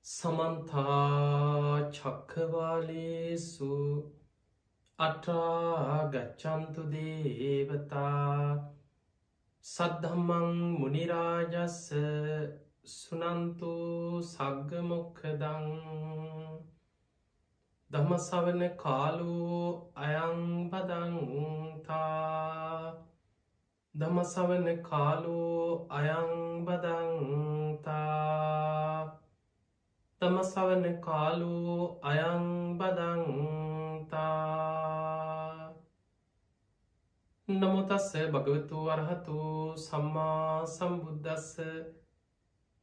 සමන්තා චක්කවාලේසු අට්‍රා ගච්ඡන්තු දේවතා සද්ධම්මං මුනි රාජස්ස සුනන්තු සග්ග මොක්ඛදං ධම්ම ශ්‍රවණ කාලෝ අයං බදන්තා ධම්ම ශ්‍රවණ කාලෝ අයං බදන්තා ධම්ම ශ්‍රවණ කාලෝ අයං බදන්තා නමෝ තස්ස භගවතු වරහතු සම්මා සම්බුද්දස්ස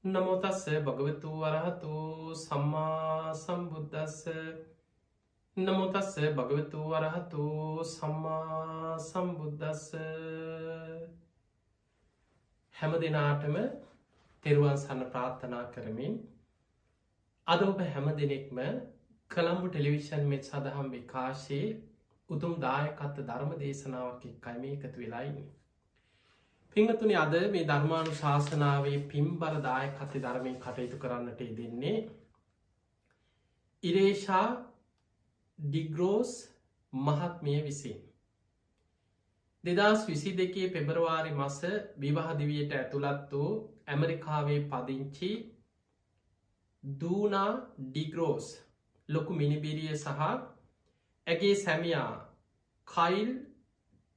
නමෝ තස්ස භගවතු වරහතු සම්මා සම්බුද්දස්ස නමෝ තස්ස භගවතු වරහතු සම්මා සම්බුද්දස්ස හැම දිනාටම තෙරුවන් සරණ ප්‍රාර්ථනා කරමින් අද ඔබ හැම දෙනෙක්ම කොළඹ ටෙලිවිෂන් මෙත් සදහම් විකාශයේ උතුම් දායකත්ව ධර්ම දේශනාවක් එක්කයි මේ එකතු වෙලා ඉන්නේ. පින්වතුනි, අද මේ ධර්මානුශාසනාවේ පින්බර දායකත්ව ධර්මයෙන් කටයුතු කරන්නට යෙදෙන්නේ ඉරේෂා ඩිග්‍රෝස් මහත්මිය විසින් 2022 පෙබරවාරි මාස විවාහ දිවියට ඇතුළත් වූ ඇමරිකාවේ පදිංචි දූනා ඩිග්‍රෝස් ලොකු මිනිබිරිය සහ ඇගේ සැමියා කයිල්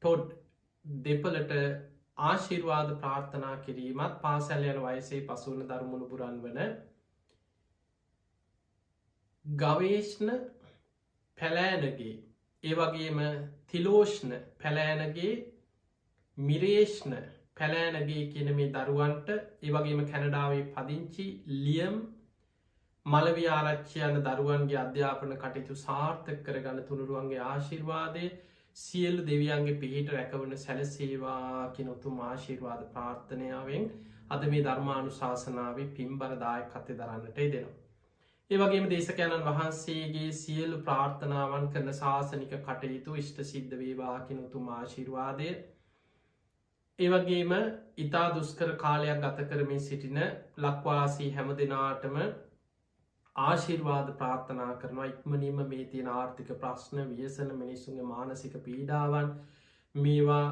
ටොඩ් දෙපළට ආශිර්වාද ප්‍රාර්ථනා කිරීමත් පාසැල් යන වයසේ පසුවන දරුමුණුපුරන් වන ගවේෂ්ණ පැලෑනගේ ඒවගේම තිලෝෂ්ණ පැලෑනගේ මිරේෂ්ණ පැලෑනගේ කියන මේ දරුවන්ට ඒවගේම කැනඩාවේ පදිංචි ලියම් මලවි ආරච්චි යන දරුවන්ගේ අධ්‍යාපන කටයුතු සාර්ථක කරගන්න තුනුරුවන්ගේ ආශිර්වාදය සියලු දෙවියන්ගේ පිහිට රැකවන සැලසේවා කියන උතුම් ආශිර්වාද ප්‍රාර්ථනාවෙන් අද මේ ධර්මානුශාසනාවේ පින්බර දායකත්වය දරන්නට යෙදෙනවා. ඒ වගේම දේශකයන්න් වහන්සේගේ සියලු ප්‍රාර්ථනාවන් කරන ශාසනික කටයුතු ඉෂ්ට සිද්ධ වේවා කියන උතුම් ආශිර්වාදය. ඒ වගේම ඊතා දුෂ්කර කාලයක් ගත කරමින් සිටින ලක්වාසී හැම දෙනාටම ආශිර්වාද ප්‍රාර්ථනා කරනවා. ඉක්මනින්ම මේ තියෙන ආර්ථික ප්‍රශ්න ව්‍යසන මිනිසුන්ගේ මානසික පීඩාවන් මේවා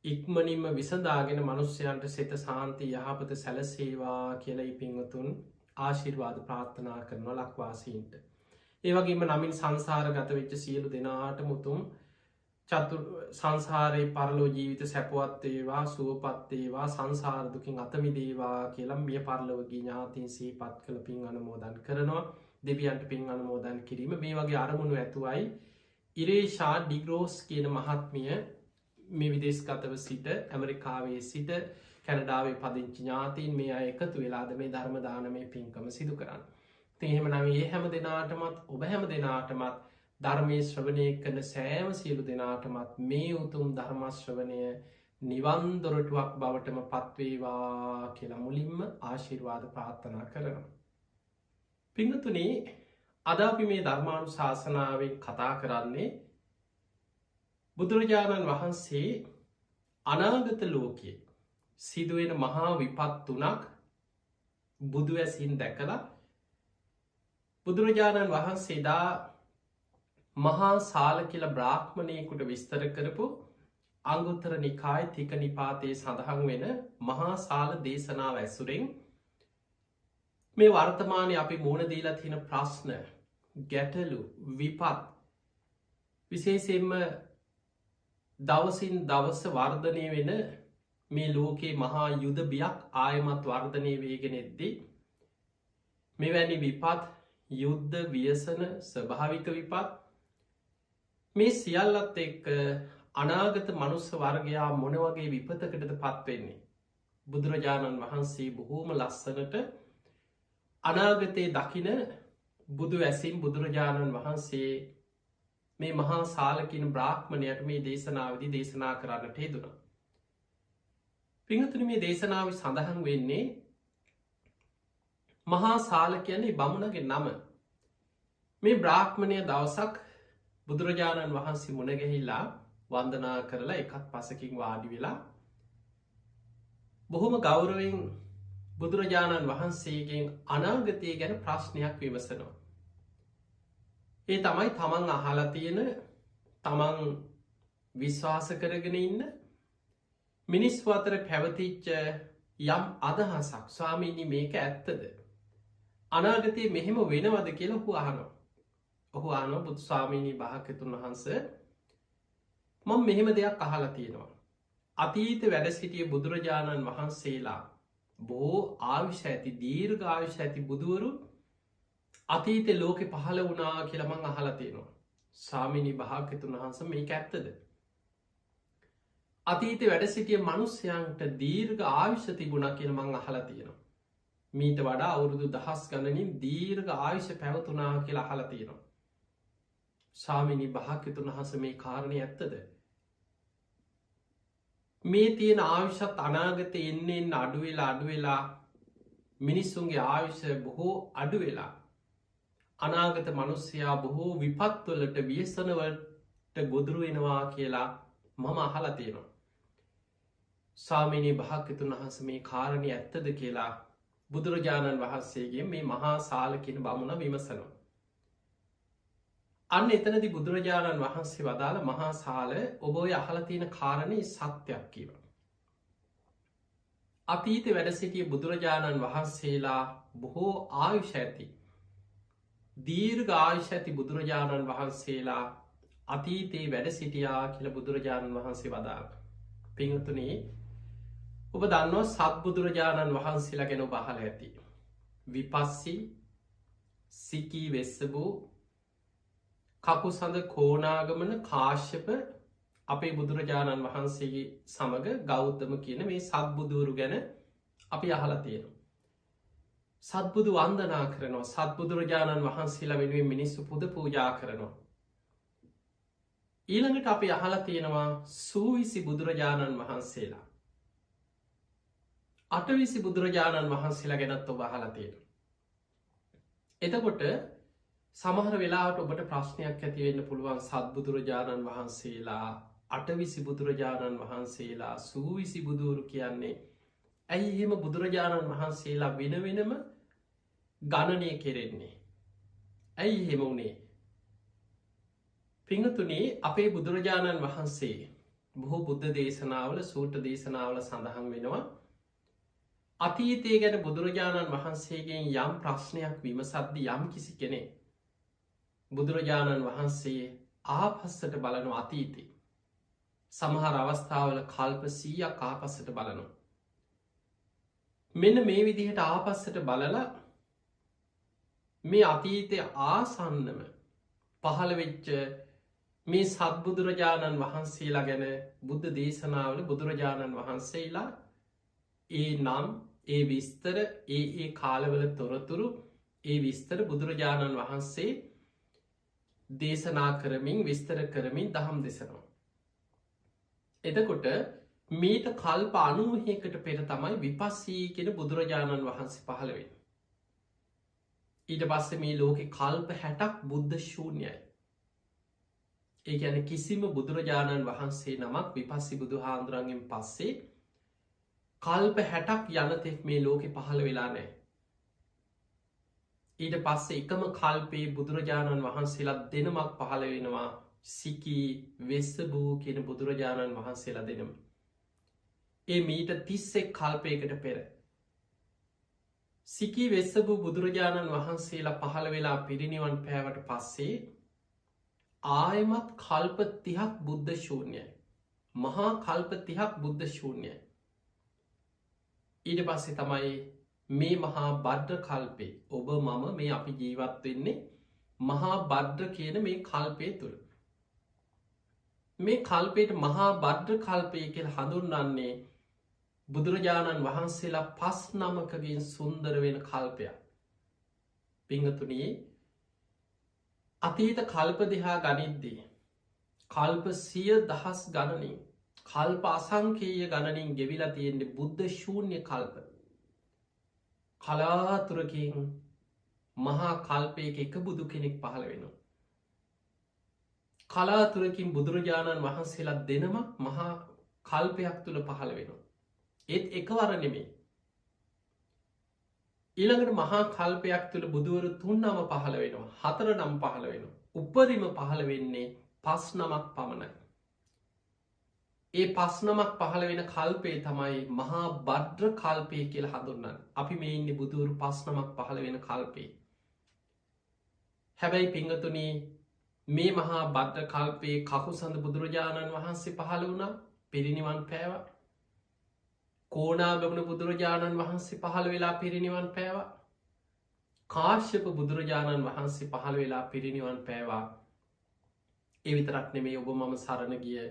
ඉක්මනින්ම විසඳාගෙන මනුෂ්‍යයන්ට සිත සාන්ති යහපත සැලසේවා කියලා පින්වතුන් ආශිර්වාද ප්‍රාර්ථනා කරනවා ලක්වාසීන්ට. ඒ වගේම නමින් සංසාරගත වෙච්ච සියලු දෙනාට මුතුම් සංසාරයේ පරලෝ ජීවිත සැපවත් වේවා සුවපත් වේවා සංසාර දුකින් අත මිදේවා කියලා මිය පරලොවගේ ඥාතීන් සිහිපත් කළ පින් අනුමෝදන් කරනවා. දෙවියන්ට පින් අනුමෝදන් කිරීම මේ වගේ අරමුණු ඇතුවයි ඉරේෂා ඩිග්‍රෝස් කියන මහත්මිය මේ විදේශගතව සිට ඇමරිකාවේ සිට කැනඩාවේ පදිංචි ඥාතීන් මේ අය එකතු වෙලාද මේ ධර්ම දානමය පින්කම සිදු කරන්න. එහෙම නම් ඒ හැම දෙනාටමත් ඔබ හැම දෙනාටමත් ධර්මය ශ්‍රවණය කරන සෑම සියලු දෙනාටමත් මේ උතුම් ධර්මශ්‍රවණය නිවන් දොරටුවක් බවටම පත්වේවා කියලා මුලින්ම ආශිර්වාද ප්‍රාර්ථනා කරනවා. පින්වතුනි, අද අපි මේ ධර්මානුශාසනාවෙන් කතා කරන්නේ බුදුරජාණන් වහන්සේ අනාගත ලෝකයේ සිදුවෙන මහා විපත් තුනක් බුදු ඇසින් දැකලා බුදුරජාණන් වහන්සේදා මහා සාල කියලා බ්‍රාහ්මණයෙකුට විස්තර කරපු අංගුත්තර නිකාය තික නිපාතයේ සඳහන් වෙන මහා සාල දේශනාව ඇසුරෙන් මේ වර්තමානය අපි මුණ දීලා තියෙන ප්‍රශ්න ගැටලු විපත් විශේෂයෙන්ම දවසින් දවස වර්ධනය වෙන මේ ලෝකයේ මහා යුද බියක් ආයමත් වර්ධනය වේගෙන එද්දී මෙවැනි විපත් යුද්ධ ව්‍යසන ස්වභාවික විපත් මේ සියල්ලත් එක්ක අනාගත මනුස්ස වර්ගයා මොන වගේ විපතකටද පත්වෙන්නේ. බුදුරජාණන් වහන්සේ බොහෝම ලස්සනට අනාගතයේ දකින බුදු ඇසින් බුදුරජාණන් වහන්සේ මේ මහා සාලකින් බ්‍රාහ්මණයට මේ දේශනාවදි දේශනා කරන්නට යෙදුණා. පින්වතුනි, මේ දේශනාව සඳහන් වෙන්නේ මහා සාල කියන්නේ බමුණගේ නම. මේ බ්‍රාහ්මණය දවසක් බුදුරජාණන් වහන්සේ මුණ ගැහිලා වන්දනා කරලා එකත් පසකින් වාඩි වෙලා බොහොම ගෞරවයෙන් බුදුරජාණන් වහන්සේගෙන් අනාගතය ගැන ප්‍රශ්නයක් විමසනවා. ඒ තමයි තමන් අහලා තියෙන තමන් විශ්වාස කරගෙන ඉන්න මිනිස්ු අතර පැවතිච්ච යම් අදහසක් ස්වාමීනි මේක ඇත්තද. අනාගතය මෙහෙම වෙනවද කියලා ඔහු අහනවා. ඔහු අහනවා බුදු ස්වාමීනී භාග්‍යවතුන් වහන්ස මම මෙහෙම දෙයක් අහලා තියෙනවා. අතීත වැඩ සිටිය බුදුරජාණන් වහන්සේලා බොහෝ ආයුෂ ඇති දීර්ඝ ආයුෂ ඇති බුදුවරු අතීත ලෝකෙ පහළ වුණා කියලා මං අහලා තියෙනවා. ස්වාමීනී භාග්‍යවතුන් වහන්ස මේක ඇත්තද. අතීත වැඩ සිටිය මනුස්්‍යයන්ට දීර්ඝ ආයුෂ තිබුණා කියන මං අහලා තියෙනවා. මීට වඩා අවුරුදු දහස් ගණනින් දීර්ඝ ආයුෂ පැවතුනා කියලා අහලා තියෙනවා. ස්වාමීනී භාග්‍යවතුන් වහන්ස මේ කාරණය ඇත්තද. මේ තියෙන ආයුෂත් අනාගත එන්නේ අඩුවෙලා මිනිස්සුන්ගේ ආයුෂ බොහෝ අඩුවෙලා අනාගත මනුස්්‍යයා බොහෝ විපත්වලට ව්‍යසනවලට ගොදුරු වෙනවා කියලා මම අහලා තියෙනවා. ස්වාමීනී භාග්‍යවතුන් වහන්ස මේ කාරණය ඇත්තද කියලා බුදුරජාණන් වහන්සේගේ මේ මහා සාලකින බමුණ විමසනවා. අන්න එතනදි බුදුරජාණන් වහන්සේ වදාළ මහා සාල ඔබ ඔය අහලා තියෙන කාරණේ සත්‍යයක් කියව. අතීත වැඩ සිටිය බුදුරජාණන් වහන්සේලා බොහෝ ආයුෂ ඇති දීර්ඝ ආයුෂ ඇති බුදුරජාණන් වහන්සේලා අතීතයේ වැඩ සිටියා කියල බුදුරජාණන් වහන්සේ වදාළ. පිංහතුනේ ඔබ දන්නවා සත් බුදුරජාණන් වහන්සේලා ගැන බහල ඇති. විපස්සි සිකී වෙස්සබූ කකුසඳ කෝනාගමන කාශ්‍යප අපේ බුදුරජාණන් වහන්සේගේ සමඟ ගෞතම කියන මේ සත්බුදුවරු ගැන අපි අහලා තියෙනවා. සත්බුදු වන්දනා කරනවා සත්බුදුරජාණන් වහන්සේලා වෙනුවෙන් මිනිස්සු පුද පූජා කරනවා. ඊළඟට අපි අහලා තියෙනවා සූවිසි බුදුරජාණන් වහන්සේලා අටවිසි බුදුරජාණන් වහන්සේලා ගැනත් ඔබ අහලා තියෙන. එතකොට සමහර වෙලාට ඔබට ප්‍රශ්නයක් ඇතිවෙන්න පුළුවන් සත්බුදුරජාණන් වහන්සේලා අටවිසි බුදුරජාණන් වහන්සේලා සූවිසි බුදුවරු කියන්නේ ඇයි එහෙම බුදුරජාණන් වහන්සේලා වෙන වෙනම ගණනය කෙරෙන්නේ. ඇයි එහෙම වුණේ. පිංහතුනේ අපේ බුදුරජාණන් වහන්සේ බොහෝ බුද්ධ දේශනාවල සූට දේශනාවල සඳහන් වෙනවා. අතීතය ගැන බුදුරජාණන් වහන්සේගෙන් යම් ප්‍රශ්නයක් විමසද්දි යම් කිසි කෙනෙ බුදුරජාණන් වහන්සේ ආපස්සට බලනු අතීතේ සමහර අවස්ථාවල කල්ප 100ක් ආපස්සට බලනු. මෙන්න මේ විදිහට ආපස්සට බලලා මේ අතීතය ආසන්නම පහළ වෙච්ච මේ සත්බුදුරජාණන් වහන්සේලා ගැන බුද්ධ දේශනාවල බුදුරජාණන් වහන්සේලා ඒ නම් ඒ විස්තර ඒ කාලවල තොරතුරු ඒ විස්තර බුදුරජාණන් වහන්සේ දේශනා කරමින් විස්තර කරමින් දහම් දෙසනවා. එතකොට මීට කල්ප 90කට පෙර තමයි විපස්සී කෙන බුදුරජාණන් වහන්සේ පහළවෙන්. ඊට පස්ස මේ ලෝකෙ කල්ප 60ක් බුද්ධ ශූන්‍යයි. ඒ ගැන කිසිම බුදුරජාණන් වහන්සේ නමක් විපස්සි බුදු හාන්දුරන්ගෙන් පස්සේ කල්ප 60ක් යනතෙක් මේ ලෝකෙ පහළ වෙලා නෑ. ඊට පස්සේ එකම කල්පේ බුදුරජාණන් වහන්සේලා දෙනමක් පහළ වෙනවා සිකී වෙස්සබූ කියන බුදුරජාණන් වහන්සේලා දෙනම. ඒ මීට 31 කල්පයකට පෙර. සිකී වෙස්සබූ බුදුරජාණන් වහන්සේලා පහළ වෙලා පිරිනිවන් පෑවට පස්සේ ආයමත් කල්ප 30ක් බුද්ධ ශූන්‍යයි. මහා කල්ප 30ක් බුද්ධ ශූන්‍යයි. ඊට පස්සේ තමයි මේ මහා බද්ධ කල්පේ ඔබ මම මේ අපි ජීවත් වෙන්නේ මහා බද්ධ කියන මේ කල්පය තුළ. මේ කල්පයට මහා බද්ධ කල්පය කියල හඳුන්වන්නේ බුදුරජාණන් වහන්සේලා 5 නමකගෙන් සුන්දර වෙන කල්පයක්. පිංහතුනී අතීත කල්ප දෙහා ගනිද්දී කල්ප 100,000 ගණනින් කල්ප අසංකේය ගණනින් ගෙවිලා තියෙන්නේ බුද්ධ ශූන්‍ය කල්ප. කලාතුරකින් මහා කල්පයක එක බුදු කෙනෙක් පහළ වෙනවා. කලාතුරකින් බුදුරජාණන් වහන්සේලා දෙනම මහා කල්පයක් තුළ පහළ වෙනවා. ඒත් එකවර නෙමේ. ඊළඟට මහා කල්පයක් තුළ බුදුවරු 3 නම පහළ වෙනවා. 4 නම් පහළ වෙනවා. උපරිම පහළ වෙන්නේ 5 නමක් පමණයි. ඒ 5 නමක් පහළ වෙන කල්පේ තමයි මහා භද්‍ර කල්පය කියලා හඳුන්වන්නේ. අපි මේ ඉන්නේ බුදුවරු 5 නමක් පහළ වෙන කල්පේ. හැබැයි පිංගතුනි මේ මහා භද්‍ර කල්පේ කකුසඳ බුදුරජාණන් වහන්සේ පහළ වුණා, පිරිනිවන් පෑවා. කෝණාගමන බුදුරජාණන් වහන්සේ පහළ වෙලා පිරිනිවන් පෑවා. කාශ්‍යප බුදුරජාණන් වහන්සේ පහළ වෙලා පිරිනිවන් පෑවා. ඒ විතරක් නෙමේ ඔබ මම සරණ ගිය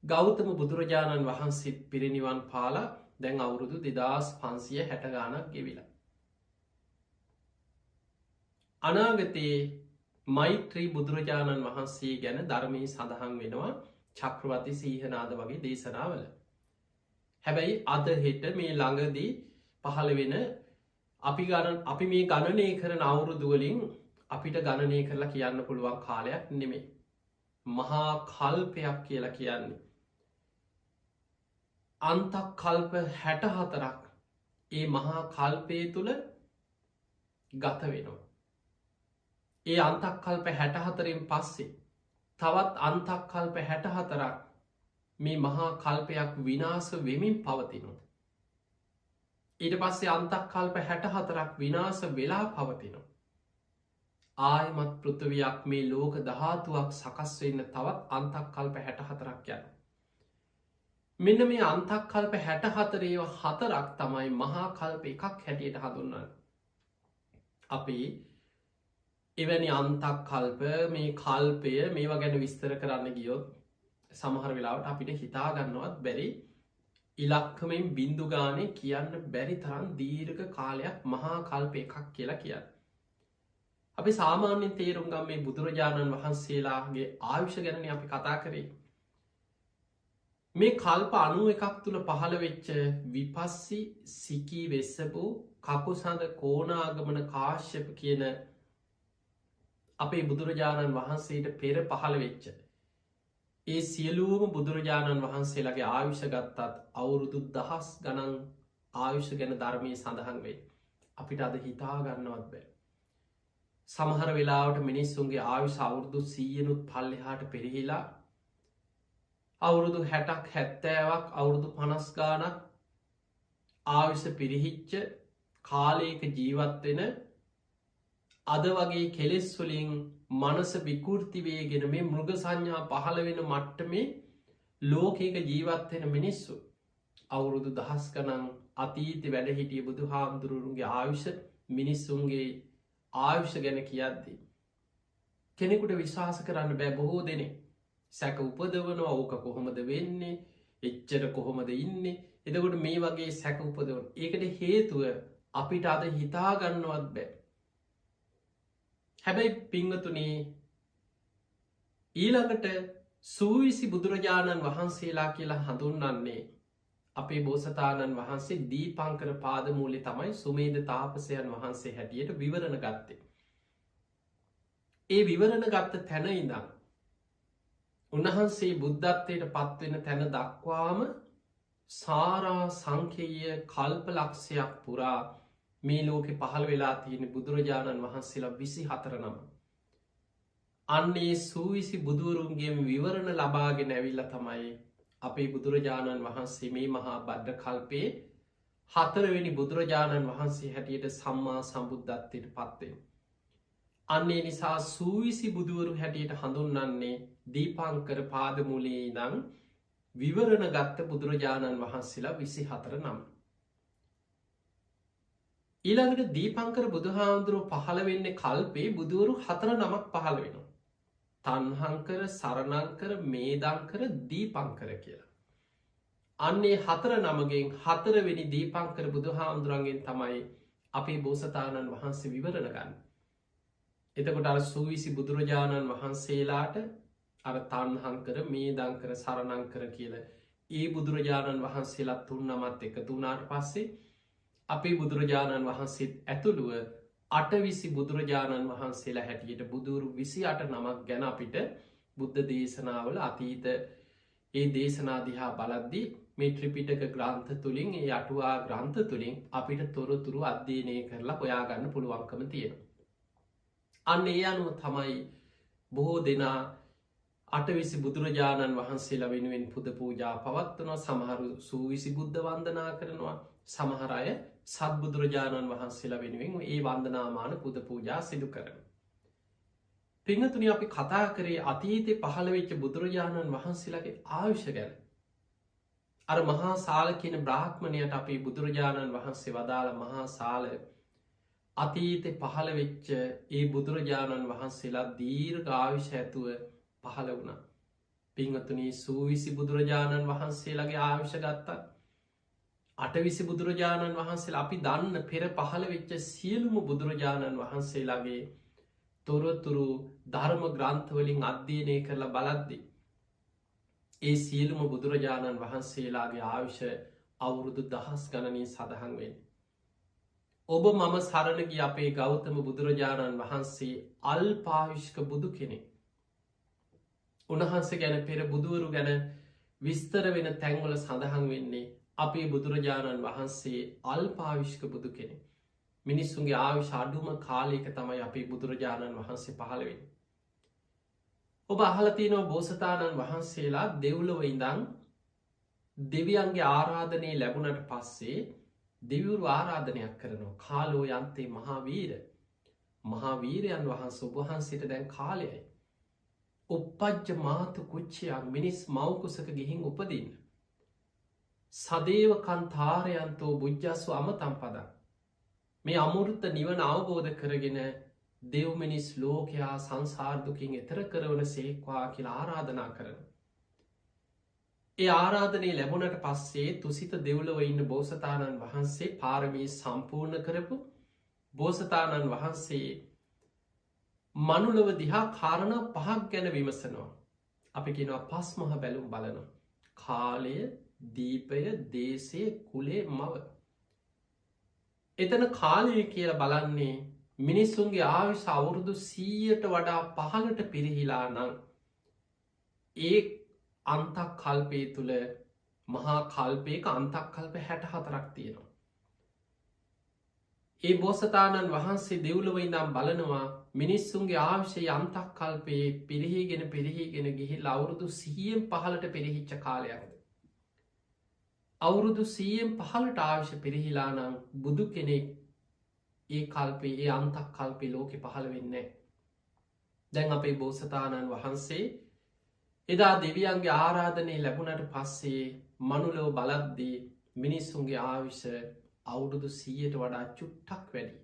ගෞතම බුදුරජාණන් වහන්සේ පිරිනිවන් පාලා දැන් අවුරුදු 2560 ගානක් ගෙවිලා. අනාගතයේ මෛත්‍රී බුදුරජාණන් වහන්සේ ගැන ධර්මයේ සඳහන් වෙනවා චක්‍රවර්ති සීහනාද වගේ දේශනාවල. හැබැයි අද හෙට මේ ළඟදී පහළ වෙන අපි මේ ගණනය කරන අවුරුදු වලින් අපිට ගණනය කරලා කියන්න පුළුවන් කාලයක් නෙමෙයි. මහා කල්පයක් කියලා කියන්නේ. අන්තක් කල්ප 64ක් ඒ මහා කල්පය තුළ ගත වෙනවා. ඒ අන්තක් කල්ප 64න් පස්සේ තවත් අන්තක් කල්ප 64ක් මේ මහා කල්පයක් විනාශ වෙමින් පවතිනවා. ඊට පස්සේ අන්තක් කල්ප 64ක් විනාශ වෙලා පවතිනවා. ආයමත් පෘථිවියක් මේ ලෝක ධාතුවක් සකස් වෙන්න තවත් අන්තක් කල්ප 64ක් යනවා. මෙන්න මේ අන්තක් කල්ප 64 4ක් තමයි මහා කල්ප එකක් හැටියට හඳුන්වන්නේ. අපි එවැනි අන්තක් කල්ප මේ කල්පය මේවා ගැන විස්තර කරන්න ගියොත් සමහර වෙලාවට අපිට හිතා ගන්නවත් බැරි ඉලක්කමෙන් බින්දු ගානේ කියන්න බැරි තරම් දීර්ඝ කාලයක් මහා කල්ප එකක් කියලා කියන්න. අපි සාමාන්‍යයෙන් තේරුම් ගන්න මේ බුදුරජාණන් වහන්සේලාගේ ආයුෂ ගැන අපි කතා කරේ. මේ කල්ප 91ක් තුළ පහළ වෙච්ච විපස්සී, සිකී වෙස්සපු, කකුසඳ, කෝණාගමන, කාශ්‍යප කියන අපේ බුදුරජාණන් වහන්සේට පෙර පහළ වෙච්ච ඒ සියලුම බුදුරජාණන් වහන්සේලාගේ ආයුෂ ගත්තත් අවුරුදු 1000 ගණන් ආයුෂ ගැන ධර්මයේ සඳහන් වේ. අපිට අද හිතා ගන්නවත් බෑ. සමහර වෙලාවට මිනිස්සුන්ගේ ආයුෂ අවුරුදු 100නුත් පල්ලෙහාට පෙරහිලා අවුරුදු 60ක් 70ක් අවුරුදු 50 ගානක් ආයුෂ පිරිහිච්ච කාලයක ජීවත් වෙන අද වගේ කෙලෙස් වලින් මනස විකෘති වේගෙන මේ මෘග සංඥා පහළ වෙන මට්ටමේ ලෝකයක ජීවත් වෙන මිනිස්සු අවුරුදු 1000 ගණන් අතීතේ වැඩ හිටිය බුදුහාමුදුරුවන්ගේ ආයුෂ මිනිස්සුන්ගේ ආයුෂ ගැන කියද්දී කෙනෙකුට විශ්වාස කරන්න බෑ. බොහෝ දෙනෙක් සැක උපදවනවා, ඕක කොහොමද වෙන්නේ, එච්චර කොහොමද ඉන්නේ. එතකොට මේ වගේ සැක උපදවන ඒකට හේතුව අපිට අද හිතා ගන්නවත් බෑ. හැබැයි පිංගතුනි ඊළඟට සූවිසි බුදුරජාණන් වහන්සේලා කියලා හඳුන්වන්නේ අපේ බෝසතාණන් වහන්සේ දීපංකර පාදමූලේ තමයි සුමේද තාපසයන් වහන්සේ හැටියට විවරණ ගත්තේ. ඒ විවරණ ගත්ත තැන ඉඳන් උන්වහන්සේ බුද්ධත්වයට පත්වෙන තැන දක්වාම සාරා සංඛ්‍යය කල්ප ලක්ෂයක් පුරා මේ ලෝකෙ පහළ වෙලා තියෙන බුදුරජාණන් වහන්සේලා 24 නම. අන්නේ සූවිසි බුදුවරුන්ගේ විවරණ ලබාගෙන ඇවිල්ලා තමයි අපේ බුදුරජාණන් වහන්සේ මේ මහා භද්‍ර කල්පයේ 4 වෙනි බුදුරජාණන් වහන්සේ හැටියට සම්මා සම්බුද්ධත්වයට පත්වෙන්නේ. අන්නේ නිසා සූවිසි බුදුවරු හැටියට හඳුන්වන්නේ දීපංකර පාදමූලයේ ඉඳන් විවරණ ගත්ත බුදුරජාණන් වහන්සේලා 24 නම. ඊළඟට දීපංකර බුදුහාමුදුරුවෝ පහළ වෙන්නේ කල්පේ බුදුවරු 4 නමක් පහළ වෙනවා. තණ්හංකර, සරණංකර, මේදංකර, දීපංකර කියලා. අන්නේ 4 නමගෙන් 4 වෙනි දීපංකර බුදුහාමුදුරන්ගෙන් තමයි අපේ බෝසතාණන් වහන්සේ විවරණ ගන්න. එතකොට අර සූවිසි බුදුරජාණන් වහන්සේලාට අර තණ්හංකර, මේදංකර, සරණංකර කියලා ඒ බුදුරජාණන් වහන්සේලා 3 නමත් එකතු වුණාට පස්සේ අපේ බුදුරජාණන් වහන්සේත් ඇතුළුව 8 බුදුරජාණන් වහන්සේලා හැටියට බුදුරු 28 නමක් ගැන අපිට බුද්ධ දේශනාවල අතීත ඒ දේශනා දිහා බලද්දී මේ ත්‍රිපිටක ග්‍රන්ථ තුළින් ඒ අටුවා ග්‍රන්ථ තුළින් අපිට තොරතුරු අධ්‍යයනය කරලා හොයාගන්න පුළුවන්කම තියෙන. අන්න ඒ අනුව තමයි බොහෝ දෙනා අටවිසි බුදුරජාණන් වහන්සේලා වෙනුවෙන් පුද පූජා පවත්වනවා, සමහරු සූවිසි බුද්ධ වන්දනා කරනවා, සමහර අය සත්බුදුරජාණන් වහන්සේලා වෙනුවෙන් ඒ වන්දනාමාන පුද පූජා සිදු කරන. පිංහතුනි අපි කතා කරේ අතීතය පහළ වෙච්ච බුදුරජාණන් වහන්සේලාගේ ආයුෂ ගැන. අර මහා සාල කියන බ්‍රාහ්මණයට අපි බුදුරජාණන් වහන්සේ වදාළ මහා සාල අතීතය පහළ වෙච්ච ඒ බුදුරජාණන් වහන්සේලා දීර්ඝ ආයුෂ ඇතුව පහළ වුණ. පිංහතුනී සූවිසි බුදුරජාණන් වහන්සේලාගේ ආයුෂ ගත්තා. අටවිසි බුදුරජාණන් වහන්සේලා අපි දන්න පෙර පහළ වෙච්ච සියලුම බුදුරජාණන් වහන්සේලාගේ තොරතුරු ධර්ම ග්‍රන්ථවලින් අධ්‍යයනය කරලා බලද්දි. ඒ සියලුම බුදුරජාණන් වහන්සේලාගේ ආවිෂ අවුරුදු දහස් ගණනී සඳහන් වෙන්. ඔබ මම සරණගි අපේ ගෞතම බුදුරජාණන් වහන්සේ අල්පාවිශ්ක බුදු කෙනෙ. උණහන්ස ගැන පෙර බුදුවරු ගැන විස්තර වෙන තැන්වල සඳහන් වෙන්නේ අපේ බුදුරජාණන් වහන්සේ අල්පාවිශ්ක බුදු කෙනෙ. මිනිස්සුන්ගේ ආවිශ අඩුම කාලයක තමයි අපේ බුදුරජාණන් වහන්සේ පහළවෙන්. ඔබ අහලතිනව බෝසතාණන් වහන්සේලා දෙව්ලොව ඉඳං දෙවියන්ගේ ආරාධනය ලැබුණට පස්සේ දෙවිවරු ආරාධනයක් කරනවා. කාලෝ යන්තේ මහාවීර මහාවීරයන් වහන්ස ඔබහන්සේට දැන් කාලයයි. උපපජ්ජ මාතු කුච්චයක් මිනිස් මවකුසක ගිහින් උපදින්න. සදේවකන්තාරයන්තෝ බුද්ධස්ව අමතම් පදක්. මේ අමුෘත්ත නිවන අවබෝධ කරගෙන දෙව්මිනිස් ලෝකයා සංසාර්දුකින් එතර කරවන සේක්වා කියලා ආරාධනා කරන. ඒ ආරාධනය ලැබුණට පස්සේ තුසිත දෙව්ලව ඉන්න බෝසතාණන් වහන්සේ පාරමී සම්පූර්ණ කරපු බෝසතාණන් වහන්සේ මනුලව දිහා කාරණ පහක් ගැන විමසනවා. අපි කෙනවා පස් මහ බැලුම් බලනවා. කාලය, දීපය, දේශය, කුලේ, මව. එතන කාලය කියල බලන්නේ මිනිස්සුන්ගේ ආවිශ අවුරුදු 100ට වඩා පහලට පිරිහිලා නං ඒ අන්තක් කල්පය තුළ මහා කල්පයක අන්තක් කල්ප 64ක් තියෙනවා. ඒ බෝසතාණන් වහන්සේ දෙව්ලොව ඉඳම් බලනවා මිනිස්සුන්ගේ ආවිශය අන්තක් කල්පයේ පිරිහිගෙන ගිහිල් අවුරුදු 100න් පහලට පිරිහිච්ච කාලයක්ද. අවුරුදු 100න් පහලට ආවිශ පිරිහිලා නම් බුදු කෙනෙක් ඒ කල්පේ ඒ අන්තක් කල්පේ ලෝකෙ පහළ වෙන්නේ. දැන් අපේ බෝසතාණන් වහන්සේ එදා දෙවියන්ගේ ආරාධනය ලැබුණට පස්සේ මනුලව බලද්දී මිනිස්සුන්ගේ ආවිශ අවුරුදු 100ට වඩා චුට්ටක් වැඩි.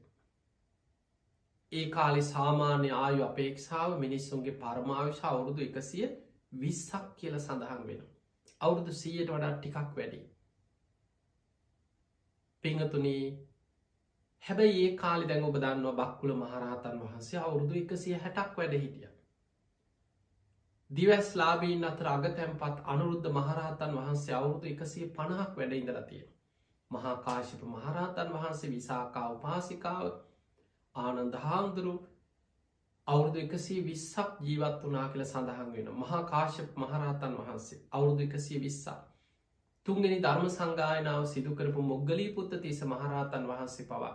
ඒ කාලෙ සාමාන්‍ය ආයු අපේක්ෂාව මිනිස්සුන්ගේ පරමාවිශ අවුරුදු 120ක් කියල සඳහන් වෙන. අවුරුදු 100ට වඩා ටිකක් වැඩි. පිංහතුනී හැබැයි ඒ කාලි දැන් ඔබ දන්නවා බක්කුල මහරහතන් වහන්සේ අවුරුදු 160ක් වැඩ හිටිය. දිවස් ලාබීන් අතර අගතැන්පත් අනුරුද්ධ මහරහතන් වහන්සේ අවුරුදු 150ක් වැඩ ඉඳලතිය. මහා කාශිප මහරහතන් වහන්සේ විසාකා උපාසිකාව ආනන්ද හාමුදුරු අවුරුදු 120ක් ජීවත් වනා කියල සඳහන් වෙන. මහා කාශප මහරහතන් වහන්සේ අවුරුදු 120ක්. තුන්ගෙන ධර්ම සංගායනාව සිදුකරපු මොග්ගලී පුත්ත තිස මහරහතන් වහන්සේ පවා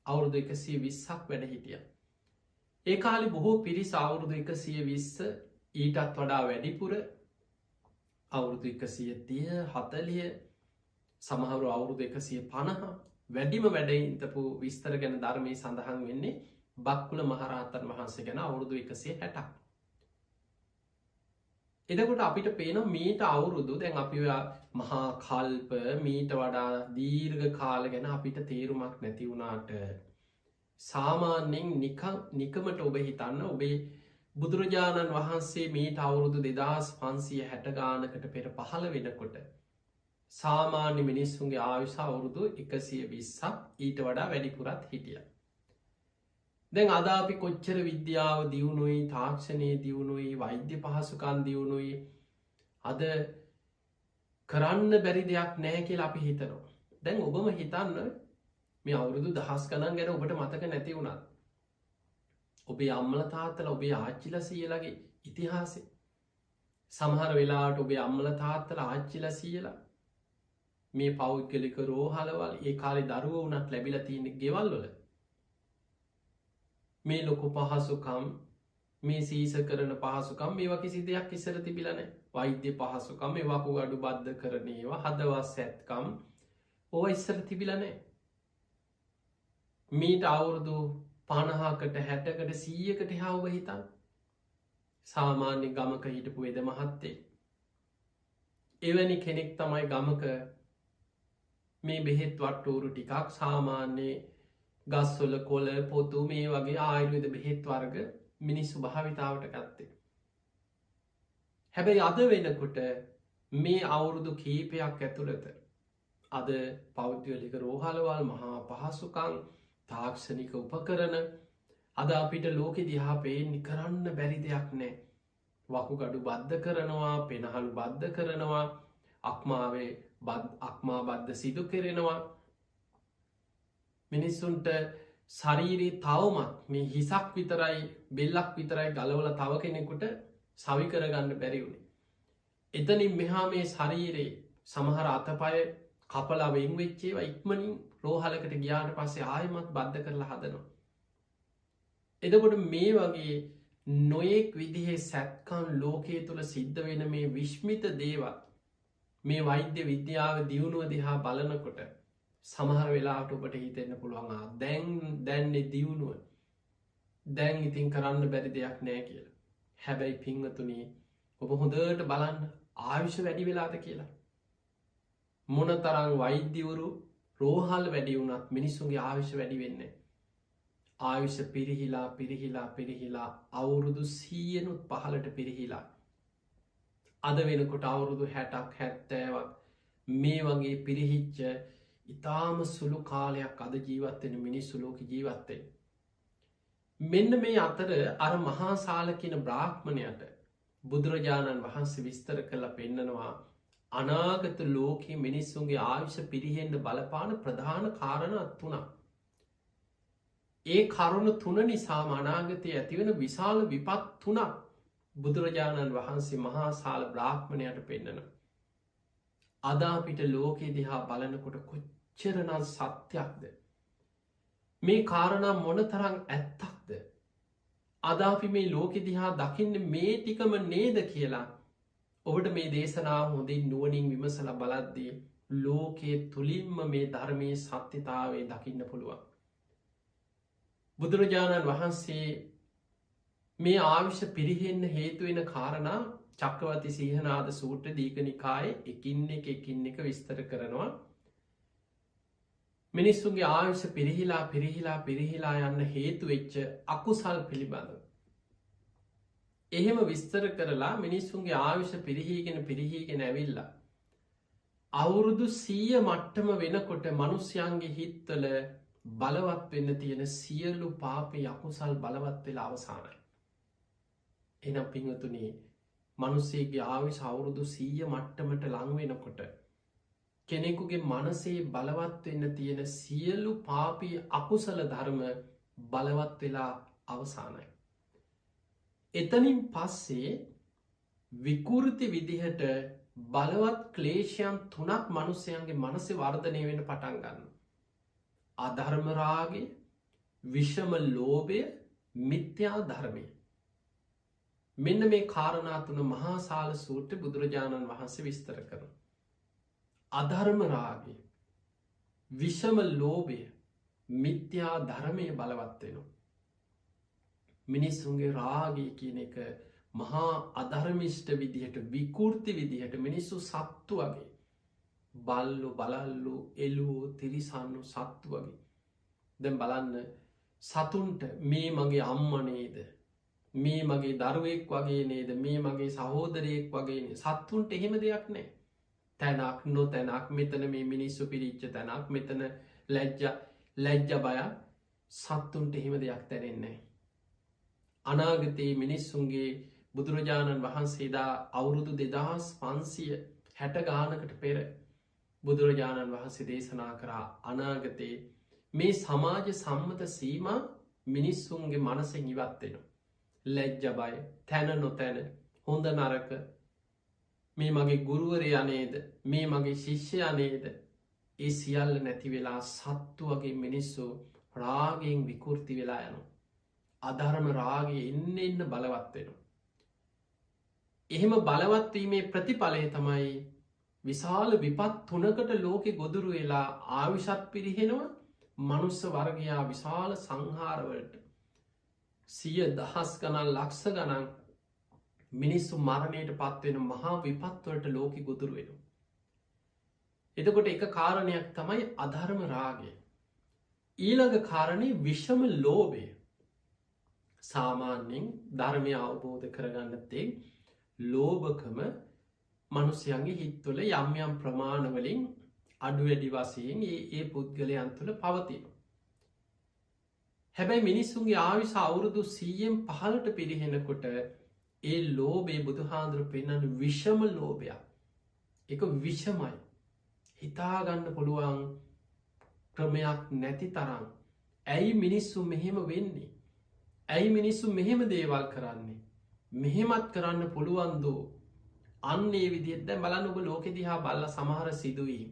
අවුරුදු 120ක් වැඩ හිටිය. ඒ කාලි බොහෝ පිරිස අවුරුදු 120 ඊටත් වඩා වැඩිපුර අවුරුදු 130 සමහරු අවුරුදු 150 වැඩිම වැඩඉන්තපු විස්තර ගැන ධර්මය සඳහන් වෙන්නේ බක්කුල මහරහතන් වහන්සේ ගැන අවුරුදු 160ක්. එදකොට අපිට පේන මීට අවුරුදු දැන් අපි මහා කල්ප මීට වඩා දීර්ඝ කාල ගැන අපිට තේරුමක් නැති වුණාට සාමාන්‍යෙන් නිකමට ඔබ හිතන්න ඔබේ බුදුරජාණන් වහන්සේ මීට අවුරුදු 2560 ගානකට පෙර පහළ වෙනකොට සාමාන්‍ය මිනිස්සුන්ගේ ආවිශ අවුරුදු 120ක් ඊට වඩා වැඩිපුරත් හිටිය. දැන් අද අපි කොච්චර විද්‍යාව දියුණුයි තාක්ෂණය දියුණුයි වෛද්‍ය පහසුකන් දියුණුයි අද කරන්න බැරි දෙයක් නෑ කියලා අපි හිතනවා. දැන් ඔබම හිතන්න මේ අවුරුදු දහස් ගණන් ගැන ඔබට මතක නැති වුණත් ඔබේ අම්මල තාත්තල ඔබේ ආච්චිල සියලගේ ඉතිහාසය සමහර වෙලාට ඔබේ අම්මල තාත්තල ආච්චිල සියලා මේ පෞද්ගලික රෝහලවල් ඒ කාලේ දරුවෝ වුණත් ලැබිලා තියෙන ගෙවල් වල මේ ලොකු පහසුකම් මේ සීස කරන පහසුකම් මේවා කිසි දෙයක් ඉස්සර තිබිලා නැහැ. වෛද්‍ය පහසුකම් මේ වකුගඩු බද්ධ කරන ඒවා හදවත් සැත්කම් ඕවා ඉස්සර තිබිලා නැහැ. මීට අවුරුදු 50කට 60කට 100කට එහා ඔබ හිතන්න. සාමාන්‍ය ගමක හිටපු වෙද මහත්තයෙක්. එවැනි කෙනෙක් තමයි ගමක මේ බෙහෙත් වට්ටෝරු ටිකක් සාමාන්‍ය ගස්වල කොළ පොතු මේ වගේ ආයුර්වේද බෙහෙත් වර්ග මිනිස්සු භාවිතාවට ගත්තේ. හැබැයි අද වෙනකොට මේ අවුරුදු කීපයක් ඇතුළත අද පෞද්ගලික රෝහලවල් මහා පහසුකම් තාක්ෂණික උපකරණ අද අපිට ලෝකෙ දිහා පේන්නේ කරන්න බැරි දෙයක් නෑ. වකුගඩු බද්ධ කරනවා, පෙනහළු බද්ධ කරනවා, අක්මා බද්ධ සිදු කෙරෙනවා. මිනිස්සුන්ට ශරීරයේ තවමත් මේ හිසක් විතරයි බෙල්ලක් විතරයි ගලවල තව කෙනෙකුට සවි කරගන්න බැරි වුණේ. එතනින් මෙහා මේ ශරීරයේ සමහර අතපය කපලා වෙන් වෙච්ච ඒවා ඉක්මනින් රෝහලකට ගියාට පස්සේ ආයෙමත් බද්ධ කරලා හදනවා. එතකොට මේ වගේ නොයෙක් විදිහේ සැත්කම් ලෝකයේ තුල සිද්ධ වෙන මේ විශ්මිත දේවල් මේ වෛද්‍ය විද්‍යාව දියුණුව දිහා බලනකොට සමහර වෙලාවට ඔබට හිතෙන්න පුළුවන් දැන්නේ දියුණුව දැන් ඉතින් කරන්න බැරි දෙයක් නෑ කියලා. හැබැයි පින්වතුනි ඔබ හොඳට බලන්න ආයුෂ වැඩි වෙලාද කියලා. මොනතරම් වෛද්‍යවරු රෝහල් වැඩි වුණත් මිනිස්සුන්ගේ ආයුෂ වැඩි වෙන්නේ. ආයුෂ පිරිහිලා අවුරුදු 100නුත් පහලට පිරිහිලා අද වෙනකොට අවුරුදු 60ක් 70ක් මේ වගේ පිරිහිච්ච ඉතාම සුළු කාලයක් අද ජීවත් වෙන මිනිස්සු ලෝකේ ජීවත් වෙන්නේ. මෙන්න මේ අතර අර මහා සාල කියන බ්‍රාහ්මණයට බුදුරජාණන් වහන්සේ විස්තර කළා පෙන්නනවා අනාගත ලෝකේ මිනිස්සුන්ගේ ආයුෂ පිරිහෙන්න බලපාන ප්‍රධාන කාරණා තුනක්. ඒ කරුණු තුන නිසාම අනාගතයේ ඇතිවෙන විශාල විපත් තුනක් බුදුරජාණන් වහන්සේ මහා සාල බ්‍රාහ්මණයට පෙන්නනවා. අද අපිට ලෝකේ දිහා බලනකොට කොච්චරනම් සත්‍යයක්ද? මේ කාරණා මොනතරම් ඇත්තක්ද? අද අපි මේ ලෝකෙ දිහා දකින්නේ මේ ටිකම නේද කියලා ඔබට මේ දේශනාව හොඳින් නුවණින් විමසලා බලද්දී ලෝකයේ තුලින්ම මේ ධර්මයේ සත්‍යතාවය දකින්න පුළුවන්. බුදුරජාණන් වහන්සේ මේ ආයුෂ පිරිහෙන්න හේතු වෙන කාරණා චක්කවර්ති සීහනාද සූත්‍ර දීඝනිකායේ එකින් එක විස්තර කරනවා. මිනිස්සුන්ගේ ආයුෂ පිරිහිලා යන්න හේතු වෙච්ච අකුසල් පිළිබඳව. එහෙම විස්තර කරලා මිනිස්සුන්ගේ ආයුෂ පිරිහීගෙන ඇවිල්ලා අවුරුදු 100 මට්ටම වෙනකොට මිනිස්යන්ගේ හිත්වල බලවත් වෙන්න තියෙන සියලු පාපේ අකුසල් බලවත් වෙලා අවසానයි. එහෙනම් පින්වතුනි මිනිස්සෙගේ ආයුෂ අවුරුදු 100 මට්ටමට ලං වෙනකොට කෙනෙකුගේ මනසේ බලවත් වෙන්න තියෙන සියලු පාපී අකුසල ධර්ම බලවත් වෙලා අවසానයි. එතනින් පස්සේ විකෘති විදිහට බලවත් ක්ලේශයන් තුනක් මිනිසයන්ගේ මනසේ වර්ධනය වෙන්න පටන් ගන්නවා. අධර්ම රාගය, විෂම ලෝභය, මිත්‍යා ධර්මය. මෙන්න මේ කාරණා තුන මහා සාල සූත්‍රයේ බුදුරජාණන් වහන්සේ විස්තර කරනවා. අධර්ම රාගය, විෂම ලෝභය, මිත්‍යා ධර්මය බලවත් වෙනවා. මිනිස්සුන්ගේ රාගය කියන එක මහා අධර්මිෂ්ඨ විදිහට විකෘති විදිහට මිනිස්සු සත්තු වගේ බල්ලු බලල්ලු එළුවෝ තිරිසන්නු සත්තු වගේ. දැන් බලන්න සතුන්ට මේ මගේ අම්මා නේද, මේ මගේ දරුවෙක් වගේ නේද, මේ මගේ සහෝදරයෙක් වගේ නේද. සත්තුන්ට එහෙම දෙයක් නැහැ. තැනක් නොතැනක්, මෙතන මේ මිනිස්සු පිරිච්ච තැනක්, මෙතන ලැජ්ජ බය. සත්තුන්ට එහෙම දෙයක් දැනෙන්නේ නැහැ. අනාගතයේ මිනිස්සුන්ගේ බුදුරජාණන් වහන්සේදා අවුරුදු 2560 ගානකට පෙර බුදුරජාණන් වහන්සේ දේශනා කරා අනාගතයේ මේ සමාජ සම්මත සීමා මිනිස්සුන්ගේ මනසෙන් ඉවත් වෙනවා. ලැජ්ජ බය, තැන නොතැන, හොඳ නරක, මේ මගේ ගුරුවරයා නේද, මේ මගේ ශිෂ්‍යයා නේද, ඒ සියල්ල නැති වෙලා සත්තු වගේ මිනිස්සු රාගයෙන් විකෘති වෙලා යනු. අධර්ම රාගය එන්න බලවත් වෙන. එහෙම බලවත්වීමේ ප්‍රතිඵලය තමයි විශාල විපත් තුනකට ලෝකෙ ගොදුරු වෙලා ආවිශත් පිරිහෙනවා මනුස්ස වර්ගයා විශාල සංහාරවලට 100,000 ගණන් ලක්ෂ ගණන් මිනිස්සු මරණයට පත්වෙන මහා විපත්වලට ලෝකෙ ගොදුරු වෙනවා. එතකොට එක කාරණයක් තමයි අධර්ම රාගය. ඊළඟ කාරණය විෂම ලෝභය. සාමාන්‍යයෙන් ධර්මය අවබෝධ කරගන්නත්තේ ලෝභකම මනුස්්‍යයන්ගේ හිත්වල යම් යම් ප්‍රමාණවලින් අඩු වැඩි වසයෙන් ඒ පුද්ගලයන් තුළ පවතින. හැබැයි මිනිස්සුන්ගේ ආවිස අවුරුදු 100-15ට පිරිහෙනකොට ඒ ලෝබේ බුදු හාන්දුර පෙන්න්නන විෂම ලෝභයක් එක විෂමයි හිතාගන්න පුළුවන් ක්‍රමයක් නැති තරම් ඇයි මිනිස්සු මෙහෙම වෙන්නේ ඇයි මිනිස්සු මෙහෙම දේවල් කරන්නේ මෙහෙමත් කරන්න පුළුවන්දෝ අන්නේ විදිහට බලන්න ඔබ ලෝකෙ දිහා බල්ල සමහර සිදුවීම්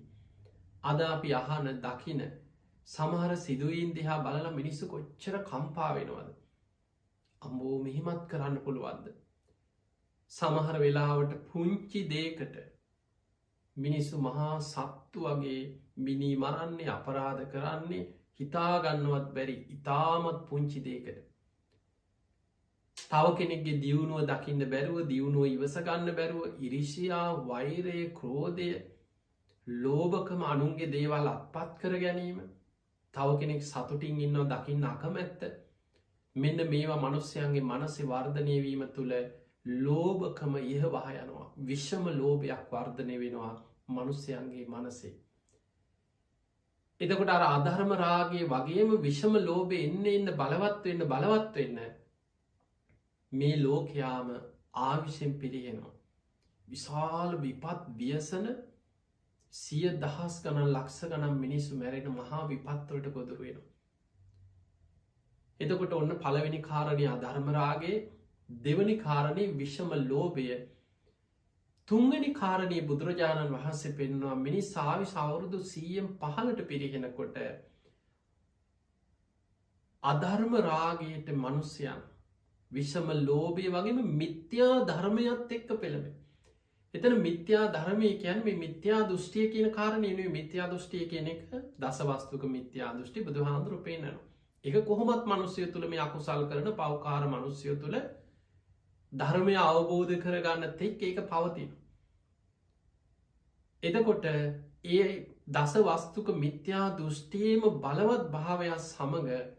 අද අපි අහන දකින සමහර සිදුවීන් දිහා බලල මිනිස්සු කොච්චර කම්පා වෙනවද අම්බෝ මෙහෙමත් කරන්න පුළුවන්ද සමහර වෙලාවට පුංචි දේකට මිනිස්සු මහා සත්තු වගේ මිනී මරන්නේ අපරාධ කරන්නේ හිතාගන්නවත් බැරි ඉතාමත් පුංචි දේකට තව කෙනෙක්ගේ දියුණුව දකින්න බැරුව දියුණුව ඉවසගන්න බැරුව ඉරිෂයා වෛරය ක්‍රෝධය ලෝභකම අනුන්ගේ දේවල් අත්පත් කර ගැනීම තව කෙනෙක් සතුටින් ඉන්න දකින්න අකමැත්ත මෙන්න මේවා මනුස්්‍යයන්ගේ මනසි වර්ධනයවීම තුළ ලෝභකම ඉහවහ යනවා විශ්ෂම ලෝභයක් වර්ධනය වෙනවා මනුස්්‍යයන්ගේ මනසේ එතකොට අර අධර්ම රාගේ වගේම විෂම ලෝභය එන්න බලවත් වෙන්න මේ ලෝකයාම ආවිෂෙන් පිරිහෙනවා. විශාල විපත් ව්‍යසන 100,000 ගණන් ලක්ෂ ගණන් මිනිස්සු මැරෙන මහා විපත්වලට ගොදුරු වෙනවා. එතකොට ඔන්න පළවෙනි කාරණය අධර්ම රාගේ දෙවනි කාරණය විෂම ලෝභය තුන්වෙනි කාරණය බුදුරජාණන් වහන්සේ පෙන්නවා මිනිස් ආවිෂ අවුරුදු 100-15ට පිරිහෙනකොට අධර්ම රාගයට මනුස්්‍යයන් විෂම ලෝභය වගේම මිත්‍යා ධර්මයත් එක්ක පෙළඹ. එතන මිත්‍යා ධර්මය කියන් මේ මිත්‍යා දෘෂ්ටිය කියන කාරණය මිත්‍යා දෘෂ්ටිය කියන එක දසවස්තුක මිත්‍යා දෘෂ්ටි බුදු හාන්දුරු පේනනවා. එක කොහොමත් මනුස්්‍යය තුළ මේ අකුසල් කරන පවකාර මනුස්්‍යය තුළ ධර්මය අවබෝධ කරගන්න තෙක් ඒක පවතින. එතකොට ඒ දසවස්තුක මිත්‍යා දෘෂ්ටියම බලවත් භාවයක් සමඟ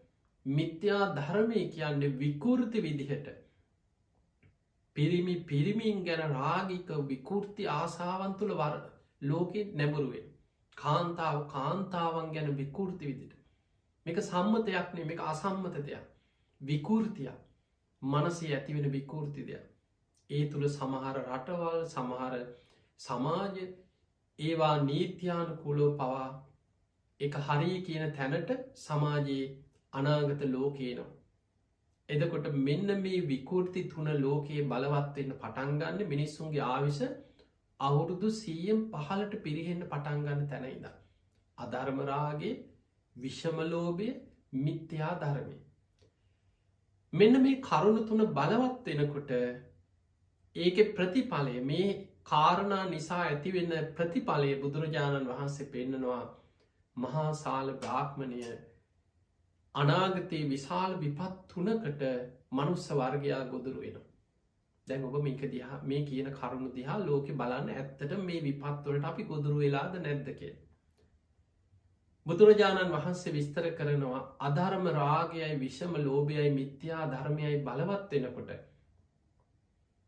මිත්‍යා ධර්මය කියන්නේ විකෘති විදිහට පිරිමින් ගැන රාගික විකෘති ආසාවන් තුළ වර ලෝකෙ නැබුරුවෙන් කාන්තාවන් ගැන විකෘති විදිට මේක සම්මතයක්නේ මේක අසම්මත දෙයක් විකෘතියක් මනසේ ඇතිවෙන විකෘති දෙයක් ඒ තුළ සමහර රටවල් සමහර සමාජ ඒවා නීත්‍යානුකූලෝ පවා එක හරි කියන තැනට සමාජයේ අනාගත ලෝකේනවා. එදකොට මෙන්න මේ විකෘති තුන ලෝකයේ බලවත්වෙන්න පටන්ගන්න මිනිස්සුන්ගේ ආවිෂ අවුරුදු 100-15ට පිරිහෙන්න පටන්ගන්න තැනයිද. අධර්මරාගේ විෂමලෝභය මිත්‍යා ධර්මය. මෙන්න මේ කරුණු තුන බලවත් වෙනකොට ඒක ප්‍රතිඵලය මේ කාරණා නිසා ඇතිවෙන්න ප්‍රතිඵලය බුදුරජාණන් වහන්සේ පෙන්නනවා මහාසාල බ්‍රාහ්මණය අනාගතයේ විශාල විපත් තුනකට මනුස්ස වර්ගයා ගොදුරු වෙනවා. දැන් ඔබ මේක දිහා මේ කියන කරුණු දිහා ලෝකෙ බලන්න ඇත්තට මේ විපත්වලට අපි ගොදුරු වෙලාද නැද්ද කියලා. බුදුරජාණන් වහන්සේ විස්තර කරනවා අධර්ම රාගයයි විෂම ලෝභයයි මිත්‍යා ධර්මයයි බලවත් වෙනකොට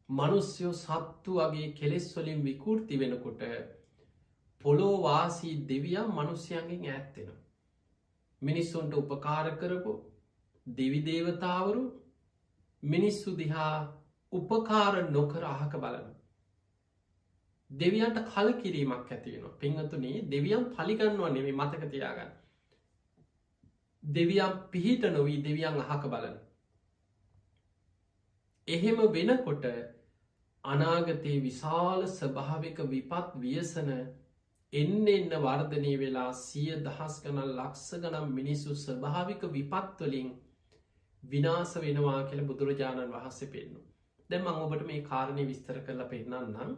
මනුස්්‍යයෝ සත්තු වගේ කෙලෙස් වලින් විකෘති වෙනකොට පොලෝවාසී දෙවියන් මනුස්්‍යයන්ගෙන් ඈත්වෙනවා. මිනිස්සුන්ට උපකාර කරපු දෙවිදේවතාවරු මිනිස්සු දිහා උපකාර නොකර අහක බලන. දෙවියන්ට කල කිරීමක් ඇතිවෙන පිංහතුනේ දෙවියන් පලිගන්නවා නෙමේ මතක තියාගන්න. දෙවියන් පිහිට නොවී දෙවියන් අහක බලන. එහෙම වෙනකොට අනාගතයේ විශාල ස්වභාවික විපත් ව්‍යසන එන්න වර්ධනය වෙලා 100,000 ගණන් ලක්ෂ ගණන් මිනිස්සු ස්වභාවික විපත්වලින් විනාස වෙනවා කියල බුදුරජාණන් වහන්සේ පෙන්නු. දැන් මං ඔබට මේ කාරණය විස්තර කරලා පෙන්නන්නම්.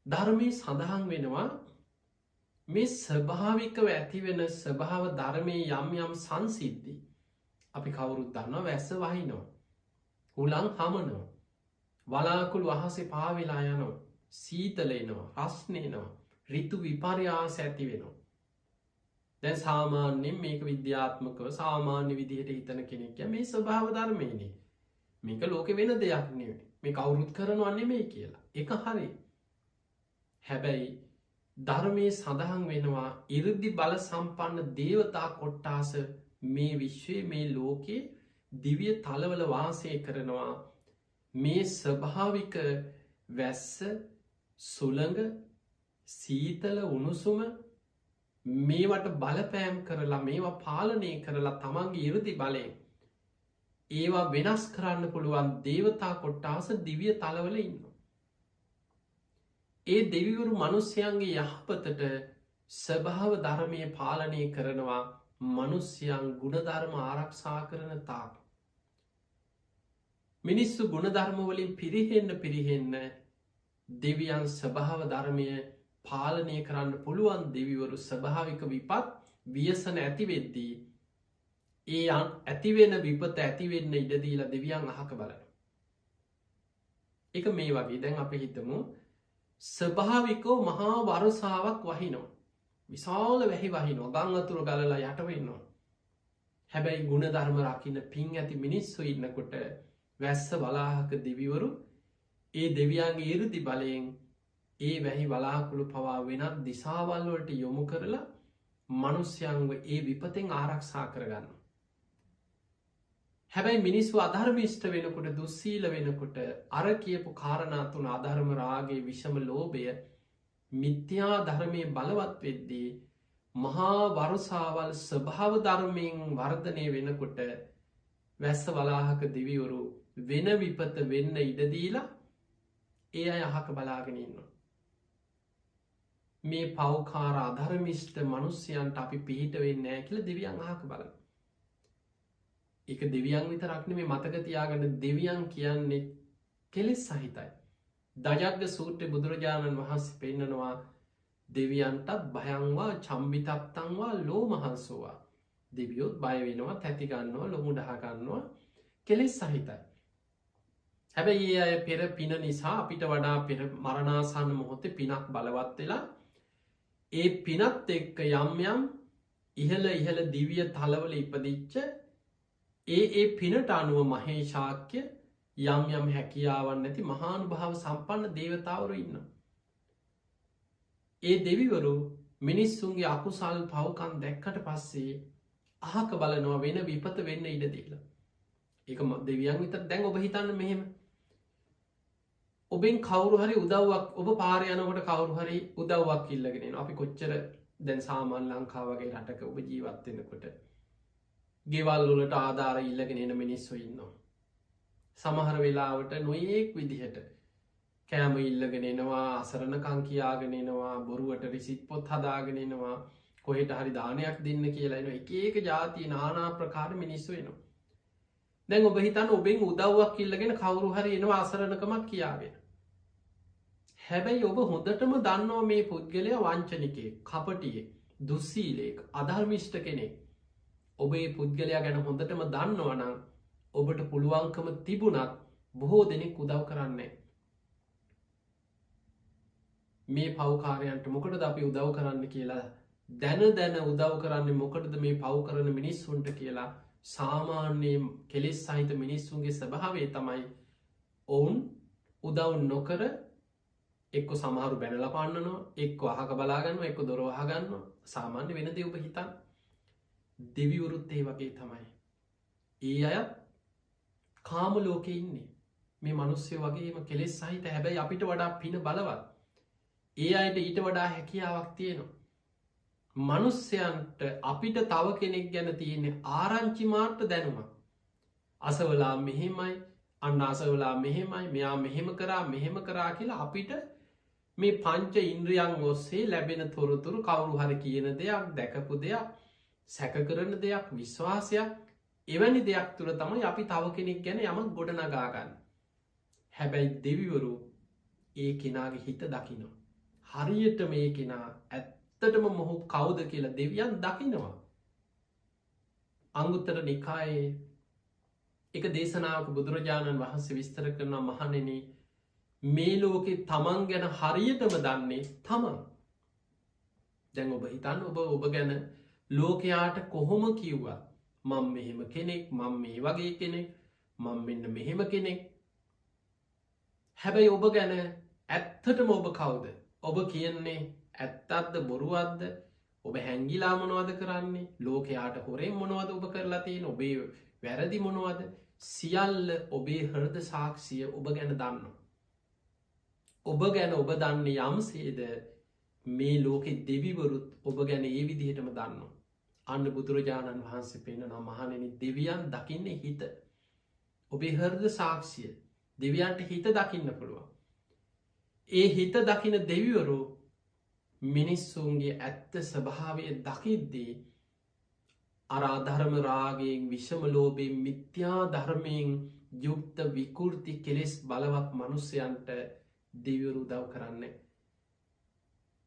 ධර්මයේ සඳහන් වෙනවා මේ ස්වභාවිකව ඇතිවෙන ස්වභාව ධර්මය යම් යම් සංසිද්ධි අපි කවුරුත් දන්නවා. වැස්ස වහිනවා, හුළං හමනවා, වලාකුළු අහසේ පාවෙලා යනවා, සීතලෙනවා, රස්නයනවා, රිතු විපර්යාස ඇති වෙනවා. දැන් සාමාන්‍යයෙන් මේක විද්‍යාත්මකව සාමාන්‍ය විදිහට හිතන කෙනෙක් මේ ස්වභාව ධර්මයනේ, මේක ලෝකෙ වෙන දෙයක් නෙවෙයි, මේ කවුරුත් කරනවා නෙමෙයි කියලා. ඒක හරි. හැබැයි ධර්මයේ සඳහන් වෙනවා 이르දි බල සම්පන්න දේවතා කොට්ටාස මේ විශ්වයේ මේ ලෝකේ දිව්‍ය තලවල වාසය කරනවා. මේ ස්වභාවික වැස්ස, සුළඟ, සීතල, උණුසුම මේවට බලපෑම් කරලා මේවා පාලනය කරලා තමන්ගේ 이르දි බලයෙන් ඒවා වෙනස් කරන්න පුළුවන් දේවතා කොට්ටාස දිව්‍ය තලවල ඉන්නවා. ඒ දෙවිවරු මනුස්්‍යයන්ගේ යහපතට ස්වභාව ධර්මය පාලනය කරනවා. මනුස්්‍යයන් ගුණධර්ම ආරක්ෂා කරන තාක් මිනිස්සු ගුණධර්මවලින් පිරිහෙන්න දෙවියන් ස්වභාව ධර්මය පාලනය කරන්න පුළුවන් දෙවිවරු ස්වභාවික විපත් ව්‍යසන ඇතිවෙද්දී ඒ ඇතිවෙන විපත ඇතිවෙන්න ඉඩදීලා දෙවියන් අහක බලන එක මේ වගේ. දැන් අපි හිතමු ස්වභාවිකෝ මහා වරුසාවක් වහිනෝ, විශාල වැහි වහිනෝ, ගං අතුර ගලලා යටවෙන්නවා. හැබැයි ගුණධර්ම රකින්න පින් ඇති මිනිස්සු ඉන්නකොට වැස්ස වලාහක දෙවිවරු ඒ දෙවියන්ගේ 이르දි බලයෙන් ඒ වැහි වලාකුළු පවා වෙනත් දිසාවල්වලට යොමු කරලා මනුස්්‍යයන්ව ඒ විපතෙන් ආරක්ෂා කරගන්න. හැබැයි මිනිස්සු අධර්මිෂ්ට වෙනකොට, දුස්සීල වෙනකොට අර කියපු කාරණාතුන අධර්ම රාගේ විෂම ලෝභය මිත්‍යා ධර්මය බලවත් වෙද්දී මහා වරුසාවල් ස්වභාව ධර්මයෙන් වර්ධනය වෙනකොට වැස්ස වලාහක දෙවිවරු වෙන විපත වෙන්න ඉඩදීලා ඒ අය අහක බලාගෙන ඉන්නවා. මේ පෞකාර අධර්මිෂ්ට මනුස්්‍යයන්ට අපි පිහිට වෙන්න ෑ කියල දෙවියන් අහක බලන. එක දෙවියන් විතරක්න මේ මතකතියාගන්න දෙවියන් කියන්නේ කෙලෙස් සහිතයි. දජග්ග සූත්‍ර බුදුරජාණන් වහන්සේ පෙන්නනවා දෙවියන්ටත් භයංවා චම්බිතත්තංවා ලෝ මහන්සෝවා. දෙවියොත් බය වෙනවා, තැතිගන්නවා, ලොමුඩහගන්නවා, කෙලෙස් සහිතයි. හැබැයි ඒ අය පෙර පින නිසා අපිට වඩා පෙර මරණාසන්න මොහොතේ පිනක් බලවත් වෙලා ඒ පිනත් එක්ක යම් යම් ඉහළ දිව්‍ය තලවල ඉපදිච්ච ඒ පිනට අනුව මහේශාක්‍ය යම් යම් හැකියාවන් නැති මහානුභාව සම්පන්න දේවතාවරු ඉන්න. ඒ දෙවිවරු මිනිස්සුන්ගේ අකුසල් පව්කම් දැක්කට පස්සේ අහක බලනවා වෙන විපත වෙන්න ඉඩ දීලා. ඒක දෙවියන් විතර. දැන් ඔබ හිතන්න මෙහෙම, ඔබෙන් කවුරු හරි උදව්වක්, ඔබ පාර යනකොට කවුරු හරි උදව්වක් ඉල්ලගෙන එනවා. අපි කොච්චර දැන් සාමාන්‍ය ලංකාව වගේ රටක ඔබ ජීවත් වෙනකොට ගෙවල් වලට ආධාර ඉල්ලගෙන එන මිනිස්සු ඉන්නවා. සමහර වෙලාවට නොයෙක් විදිහට කෑම ඉල්ලගෙන එනවා, අසරණකම් කියාගෙන එනවා, බොරුවට රිසිට් පොත් හදාගෙන එනවා, කොහෙට හරි දානයක් දෙන්න කියලා එනවා. එක එක ජාති নানা ප්‍රකාර මිනිස්සු එනවා. දැන් ඔබ හිතන්න ඔබෙන් උදව්වක් ඉල්ලගෙන කවුරු හරි එනවා අසරණකමක් කියාගෙන. හැබැයි ඔබ හොඳටම දන්නවා මේ පුද්ගලයා වංචනිකයෙක්, කපටියෙක්, දුස්සීලයෙක්, අධර්මිෂ්ඨ කෙනෙක්. ඔබ මේ පුද්ගලයා ගැන හොඳටම දන්නවා නම් ඔබට පුළුවන්කම තිබුණත් බොහෝ දෙනෙක් උදව් කරන්නේ. මේ පව්කාරයන්ට මොකටද අපි උදව් කරන්න කියලා දැන උදව් කරන්නේ මොකටද මේ පව් කරන මිනිස්සුන්ට කියලා සාමාන්‍යයෙන් කෙලෙස් සහිත මිනිස්සුන්ගේ ස්වභාවය තමයි ඔවුන් උදව් නොකර එක්ක සමහරු බැනලා පන්නනවා, එක්ක අහක බලාගන්නවා, එක්ක දොර වහගන්නවා. සාමාන්‍ය වෙන දේ ඔබ හිතන්න. දෙවිවරුත් ඒ වගේ තමයි. ඒ අය කාම ලෝකේ ඉන්නේ. මේ මිනිස්සු වගේම කෙලෙස් සහිත. හැබැයි අපිට වඩා පින බලවත්. ඒ අයට ඊට වඩා හැකියාවක් තියෙනවා. මනුස්සයන්ට අපිට තව කෙනෙක් ගැන තියෙන්නේ ආරංචි මාත්‍ර දැනුම. අසවලා මෙහෙමයි, අන්න අසවලා මෙහෙමයි, මෙයා මෙහෙම කරා කියලා අපිට මේ පංච ඉන්ද්‍රියන් ඔස්සේ ලැබෙන තොරතුරු කවුරු හරි කියන දෙයක් දැකපු දෙයක් සැක කරන දෙයක් විශ්වාසයක් එවැනි දෙයක් තුළ තමයි අපි තව කෙනෙක් ගැන යමක් ගොඩනගාගන්න. හැබැයි දෙවිවරු ඒ කෙනාගේ හිත දකිනවා. හරියට මේ කෙනා ඇත්තටම මොහු කවුද කියලා දෙවියන් දකිනවා. අංගුත්තර නිකායේ එක දේශනාවක බුදුරජාණන් වහන්සේ විස්තර කරන මහණෙනි මේ ලෝකෙ තමන් ගැන හරියටම දන්නේ තමන්. දැන් ඔබ හිතන්න ඔබ ගැන ලෝකයාට කොහොම කිව්වා මං මෙහෙම කෙනෙක් මං මේ වගේ කෙනෙක් මං මෙන්න මෙහෙම කෙනෙක්. හැබැයි ඔබ ගැන ඇත්තටම ඔබ කවුද? ඔබ කියන්නේ ඇත්තත්ද බොරුවත්ද? ඔබ හැංගිලා මොනවද කරන්නේ? ලෝකයාට හොරෙන් මොනවද ඔබ කරලා තියෙන? ඔබේ වැරදි මොනවද? සියල්ල ඔබේ හෘද සාක්ෂිය ඔබ ගැන දන්නවා. ඔබ ගැන ඔබ දන්නේ යම්සේද මේ ලෝකෙ දෙවිවරුත් ඔබ ගැන ඒ විදිහටම දන්නවා. අන්න බුදුරජාණන් වහන්සේ පෙන්නනවා මහණෙනි දෙවියන් දකින්නේ හිත. ඔබේ හෘද සාක්ෂිය දෙවියන්ට හිත දකින්න පුළුවන්. ඒ හිත දකින දෙවිවරු මිනිස්සුන්ගේ ඇත්ත ස්වභාවය දකිද්දී අරාධර්ම රාගයෙන් විෂම ලෝභයෙන් මිත්‍යා ධර්මයෙන් යුක්ත විකෘති කෙලෙස් බලවත් මනුස්සයන්ට දෙවිවරු උදව් කරන්නේ.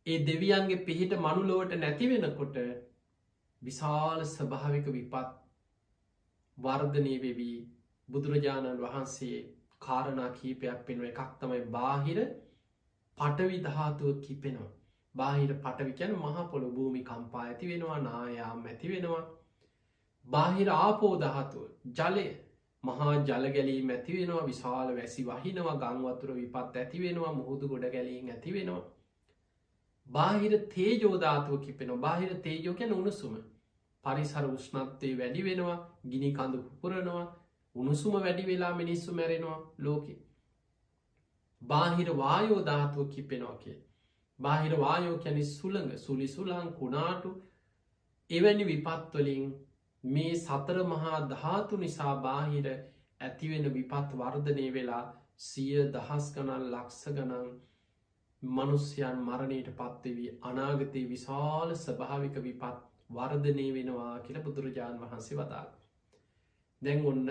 ඒ දෙවියන්ගේ පිහිට මනුලොවට නැති වෙනකොට විශාල ස්වභාවික විපත් වර්ධනය වෙවී බුදුරජාණන් වහන්සේ කාරණා කීපයක් පෙන්ව එකක් තමයි බාහිර පටවි ධාතුව කිපෙනවා. බාහිර පටවි කියන මහා පොළොව භූමි කම්පා ඇති වෙනවා නායාම් ඇති වෙනවා. බාහිර ආපෝ ධාතුව ජලය මහා ජල ගැලීම් ඇති වෙනවා විශාල වැසි වහිනවා ගං වතුර විපත් ඇති වෙනවා මුහුදු ගොඩ ගැලීම් ඇති වෙනවා. බාහිර තේජෝ ධාතුව කිපෙනවා. බාහිර තේජෝ කියන්නේ උණුසුම. පරිසර උෂ්ණත්වය වැඩි වෙනවා ගිනි කඳු පුපුරනවා උණුසුම වැඩි වෙලා මිනිස්සු මැරෙනවා ලෝකෙ. බාහිර වායෝ ධාතුව කිපෙනවා කිය. බාහිර වායෝ කියන්නේ සුළඟ සුලි සුළං කුණාටු එවැනි විපත් වලින් මේ සතර මහා ධාතු නිසා බාහිර ඇතිවෙන විපත් වර්ධනය වෙලා සිය දහස් ගණන් ලක්ෂ ගණන් මනුස්්‍යයන් මරණයට පත්වෙවී අනාගතයේ විශාල ස්වභාවික විපත් වර්ධනය වෙනවා කියල බුදුරජාණන් වහන්සේ වදාළ. දැන් ඔන්න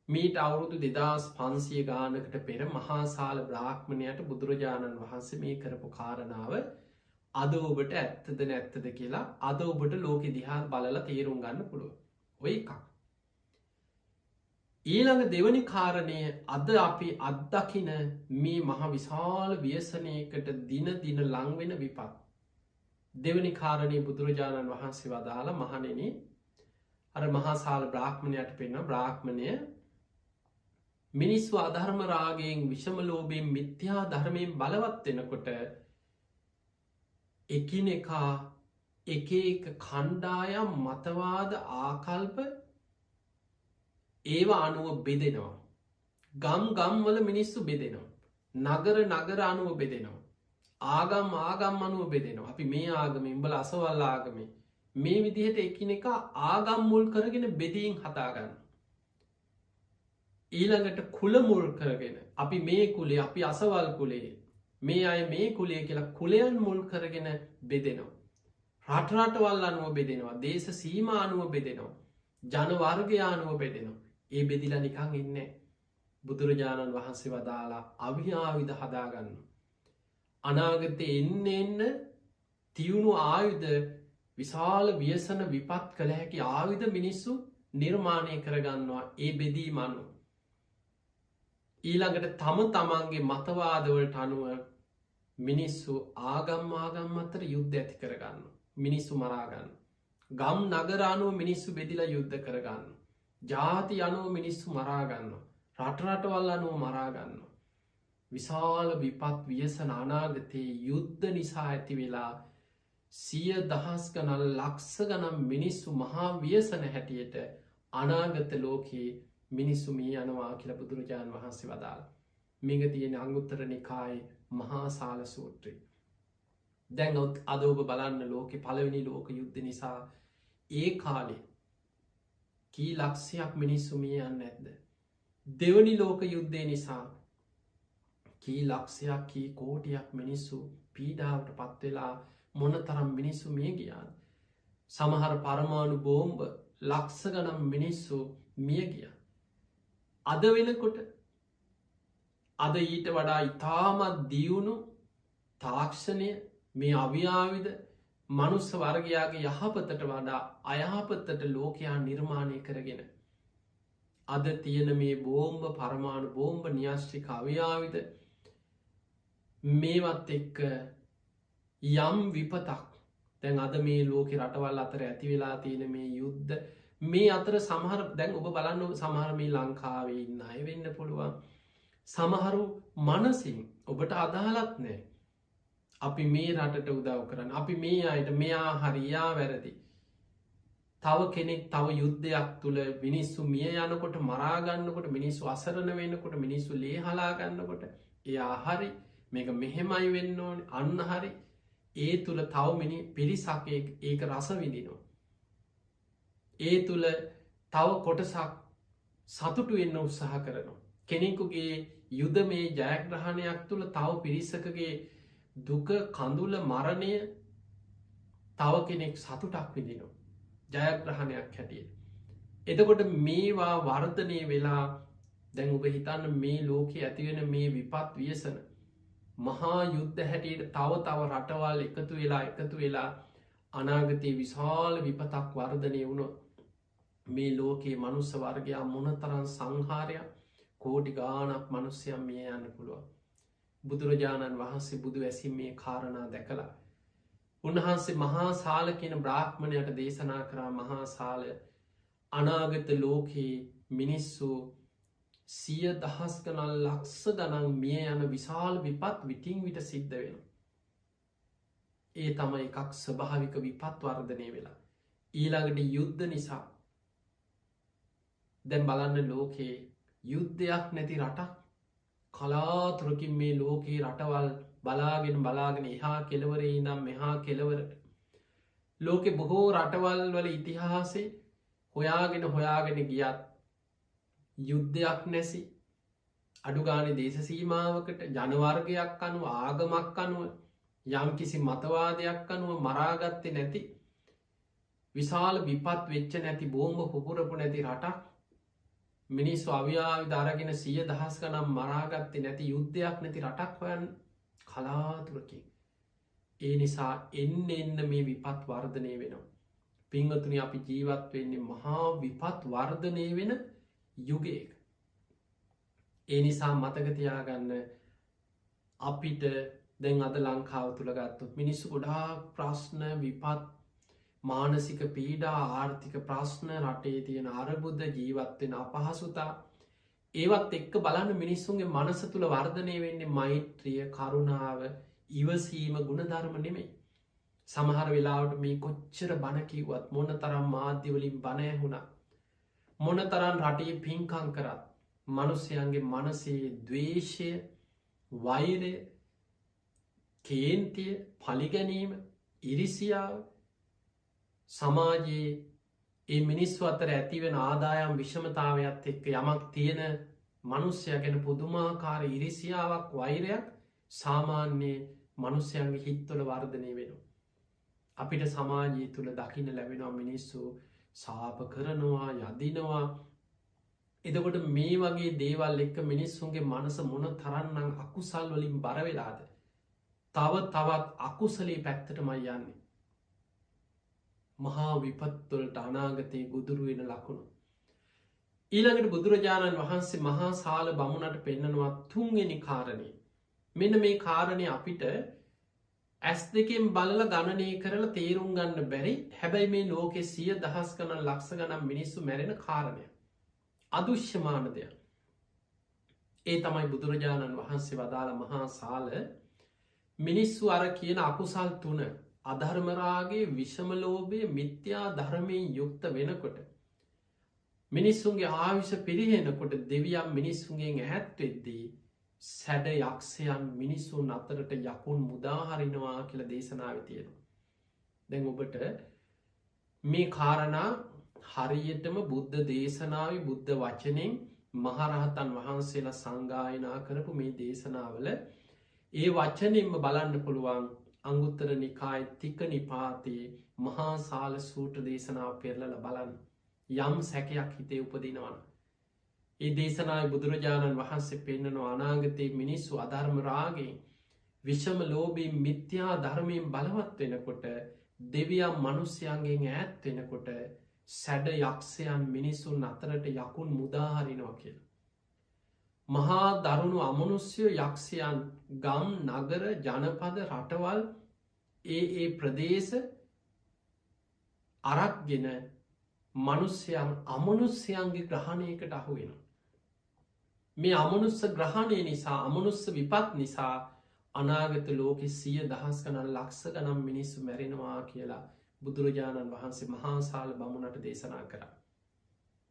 මීට අවුරුදු 2500 ගානකට පෙර මහාසාල බ්‍රාහ්මණයට බුදුරජාණන් වහන්සේ මේ කරපු කාරණාව අද ඔබට ඇත්තද නැත්තද කියලා අද ඔබට ලෝකෙ දිහා බලලා තේරුම් ගන්න පුළුව. ඔය එකක්. ඊළඟ දෙවනි කාරණය අද අපි අත්දකින මේ මහ විශාල ව්‍යසනයකට දින දින ලංවෙන විපත්. දෙවනි කාරණය බුදුරජාණන් වහන්සේ වදාළ මහණෙන අර මහාසාල බ්‍රාහ්මණයට පෙන්ව බ්‍රාහ්මණය මිනිස්සු අධර්ම රාගයෙන් විෂම ලෝභයෙන් මිත්‍යා ධර්මයෙන් බලවත් වෙනකොට එකිනෙකා එක එක කණ්ඩායම් මතවාද ආකල්ප ඒවා අනුව බෙදෙනවා. ගම් ගම්වල මිනිස්සු බෙදෙනවා. නගර නගර අනුව බෙදෙනවා. ආගම් ආගම් අනුව බෙදෙනවා. අපි මේ ආගම ඉඹල අසවල් ආගම මේ විදිහට එකිනෙක ආගම් මුල් කරගෙන බෙදීම් හදාගන්න. ඊළඟට කුල මුල් කරගෙන අපි මේ කුලේ අපි අසවල් කුලේ මේ අය මේ කුලේ කියලා කුලයන් මුල් කරගෙන බෙදෙනවා. රටරටවල් අනුව බෙදෙනවා. දේශ සීමා අනුව බෙදෙනවා. ජනවර්ගයානුව බෙදෙනවා. ඒ බෙදිලා නිකං ඉන්න බුදුරජාණන් වහන්සේ වදාලා අවිආයුධ හදාගන්න. අනාගතය එන්න එන්න තියුණු ආයුධ විශාල ව්‍යසන විපත් කළ හැකි ආයුධ මිනිස්සු නිර්මාණය කරගන්නවා ඒ බෙදීම අනුව. ඊළඟට තම තමන්ගේ මතවාදවලට අනුව මිනිස්සු ආගම් අතර යුද්ධ ඇති කරගන්න. මිනිස්සු මරාගන්න. ගම් නගරානුව මිනිස්සු බෙදිලා යුද්ධ කරගන්න. ජාති අනුව මිනිස්සු මරාගන්න. රටරටවල් අනුව මරාගන්න. විශාල විපත් ව්‍යසන අනාගතයේ යුද්ධ නිසා ඇති වෙලා සිය දහස් ගණන් ලක්ෂ ගනම් මිනිස්සු මහා ව්‍යසන හැටියට අනාගත ලෝකයේ මිනිස්සු මේ යනවා කියලා බුදුරජාණන් වහන්සේ වදාළ. මේක තියෙන අංගුත්තර නිකායේ මහාසාල සූත්‍රය. දැන් අද ඔබ බලන්න ලෝකෙ පළවෙනි ලෝක යුද්ධ නිසා ඒ කාලේ කී ලක්ෂයක් මිනිස්සු මිය යන්න ඇද්ද. දෙවනි ලෝක යුද්ධය නිසා කී ලක්ෂයක් කී කෝටියක් මිනිස්සු පීඩාවට පත්වෙලා මොන තරම් මිනිස්සු මිය ගියාද. සමහර පරමාණු බෝම්බ ලක්ෂ ගනම් මිනිස්සු මිය ගිය. අද වෙනකොට අද ඊට වඩා ඉතාමත් දියුණු තාක්ෂණය මේ අවියාවිද මනුස්ස වර්ගයාගේ යහපතට වඩා අයහපත්තට ලෝකයා නිර්මාණය කරගෙන. අද තියෙන මේ බෝම්බ පරමාණු බෝම්බ න්‍යශ්ටික අවියාවිද මේවත් එක්ක යම් විපතක් දැන් අද මේ ලෝක රටවල් අතර ඇති වෙලා තියෙන මේ යුද්ධ මේ අතර සමහර දැන් ඔබ බලන්න සමහර මේ ලංකාවේ ඉන්න අය වෙන්න පුළුවන්. සමහරු මනසින් ඔබට අදහලත් නෑ අපි මේ රටට උදව් කරන්න අපි මේ අයට මෙයා හරියා වැරදි. තව කෙනෙක් තව යුද්ධයක් තුළ මිනිස්සු මිය යනකොට මරාගන්නකොට මිනිස්සු අසරණ වෙනකොට මිනිස්සු ලේ හලාගන්නකොට එයා හරි මේක මෙහෙමයි වෙන්න ඕන අන්න හරි ඒ තුළ තව මිනි පිරිසක් ඒක රස විඳිනවා. ඒ තුළ තව කොටසක් සතුටු වෙන්න උත්සාහ කරනවා. කෙනෙකුගේ යුද මේ ජයග්‍රහණයක් තුළ තව පිරිසකගේ දුක කඳුල මරණය තව කෙනෙක් සතුටක් විදිනවා. ජයග්‍රහණයක් හැටියට. එතකොට මේවා වර්ධනය වෙලා දැන් ඔබ හිතන්න මේ ලෝකෙ ඇතිවෙන මේ විපත් වියසන මහා යුද්ධ හැටියට තව තව රටවල් එකතු වෙලා අනාගතයේ විශාල විපතක් වර්ධනය වුණොත් මේ ලෝකයේ මනුස්ස වර්ගයා මොනතරම් සංහාරයක් කෝටි ගානක් මනුස්්‍යයන් මිය යන්න පුළුවන්. බුදුරජාණන් වහන්සේ බුදු ඇසින් මේ කාරණා දැකලා උන්වහන්සේ මහා සාල කියන බ්‍රාහ්මණයට දේශනා කරා මහා සාල අනාගත ලෝකයේ මිනිස්සු 100,000 ගණන් ලක්ෂ ගණන් මිය යන විශාල විපත් විටින් විට සිද්ධ වෙන. ඒ තමයි එකක් ස්වභාවික විපත් වර්ධනය වෙලා. ඊළඟට යුද්ධ නිසා දැන් බලන්න ලෝකයේ යුද්ධයක් නැති රටක් කලාතුරකින් මේ ලෝකයේ රටවල් බලාගෙන එහා කෙලවරේ නම් මෙහා කෙලවරට ලෝකෙ බොහෝ රටවල් වල ඉතිහාසේ හොයාගෙන ගියත් යුද්ධයක් නැසි අඩුගාන දේශ සීමාවකට ජනවර්ගයක් අනුව ආගමක් අනුව යම් කිසි මතවාදයක් අනුව මරාගත්තේ නැති විශාල විපත් වෙච්ච නැති බෝම්බ පුපුරපු නැති රටක් මිනිස්සු අවියාවි දරගෙන 100,000 ගණන් මරාගත්තේ නැති යුද්ධයක් නැති රටක් හොයන් කලාතුරකින්. ඒ නිසා එන්න මේ විපත් වර්ධනය වෙනවා. පිංගතුනි අපි ජීවත් වෙන්නේ මහා විපත් වර්ධනය වෙන යුගයක. ඒ නිසා මතක තියාගන්න අපිට දැන් අද ලංකාව තුළ ගත්තොත් මිනිස්සු ගොඩාක් ප්‍රශ්න විපත් මානසික පීඩා ආර්ථික ප්‍රශ්න රටේ තියෙන අරබුද්ධ ජීවත්වෙන අපහසුතා ඒවත් එක්ක බලන්න මිනිස්සුන්ගේ මනස තුළ වර්ධනය වෙන්නේ මෛත්‍රිය කරුණාව ඉවසීම ගුණධර්ම නෙමෙයි. සමහර වෙලාවට මේ කොච්චර බණකිව්වත් මොන තරම් මාධ්‍යවලින් බණයහුණ මොන තරන් රටේ පින්කං කරත් මනුස්සයන්ගේ මනසේ දවේශය වෛරය කේන්තිය පලිගැනීම ඉරිසියාව සමාජයේ ඒ මිනිස්ව අතර ඇතිවෙන ආදායම් විෂමතාවයක් එක්ක යමක් තියෙන මනුස්්‍යය ගැන පුදුමාකාර ඉරිසියාවක් වෛරයක් සාමාන්‍යයේ මනුස්්‍යයන්ගේ හිත්වල වර්ධනය වෙනවා. අපිට සමාජී තුළ දකින්න ලැබෙනවා මිනිස්සු සාප කරනවා යදිනවා. එදකොට මේ වගේ දේවල් එක්ක මිනිස්සුන්ගේ මනස මොන තරන්නම් අකුසල් වලින් බරවෙලාද තවත් අකුසලේ පැත්තටමයි යන්නේ. මහා විපත්වලට අනාගතයේ ගුදුරුවෙන ලකුණු. ඊළඟට බුදුරජාණන් වහන්සේ මහා සාල බමුණට පෙන්නනවා තුන්වෙනි කාරණය. මෙන්න මේ කාරණය අපිට ඇස් දෙකෙන් බලල ගණනය කරලා තේරුම් ගන්න බැරි හැබැයි මේ ලෝකෙ 100,000 ගණන් ලක්ෂ ගනම් මිනිස්සු මැරෙන කාරණය. අදුෂ්‍යමාන දෙයක්. ඒ තමයි බුදුරජාණන් වහන්සේ වදාළ මහා සාල මිනිස්සු අර කියන අකුසල් 3 අධර්මරාගේ විෂමලෝභය මිත්‍යා ධර්මයෙන් යුක්ත වෙනකොට මිනිස්සුන්ගේ ආවිෂ පිරිහෙනකොට දෙවියන් මිනිස්සුන්ගෙන් ඇහැත්වෙද්දී සැඩ යක්ෂයන් මිනිස්සුන් අතරට යකුන් මුදාහරිනවා කියල දේශනාව තියෙනවා. දැන් ඔබට මේ කාරණා හරියටම බුද්ධ දේශනාව බුද්ධ වචනෙන් මහරහතන් වහන්සේලා සංගායනා කරපු මේ දේශනාවල ඒ වචනින්ම බලන්න පුළුවන් අංගුත්තර නිකාය තික නිපාතයේ මහා සාල සූත්‍ර දේශනාව පෙරලල බලන්න යම් සැකයක් හිතේ උපදිනවන. ඒ දේශනාව බුදුරජාණන් වහන්සේ පෙන්න්නන අනාගතයේ මිනිස්සු අධර්මරාගෙන් විෂම ලෝබී මිත්‍යා ධර්මයෙන් බලවත් වෙනකොට දෙවියම් මනුස්්‍යයන්ගෙන් ඈත් වෙනකොට සැඩ යක්ෂයන් මිනිසුන් අතරට යකුන් මුදාහරිනවා කියල. මහා දරුණු අමනුස්්‍යය යක්ෂයන් ගම් නගර ජනපද රටවල් ඒ ප්‍රදේශ අරක්ගෙන මනුස්්‍යයන් අමනුස්්‍යයන්ගේ ග්‍රහණයකට අහු වෙන. මේ අමනුස්ස ග්‍රහණය නිසා අමනුස්ස විපත් නිසා අනාගත ලෝකෙ 100,000 ගණන් ලක්ෂ ගනම් මිනිස්සු මැරෙනවා කියලා බුදුරජාණන් වහන්සේ මහාසාල බමුණට දේශනා කර.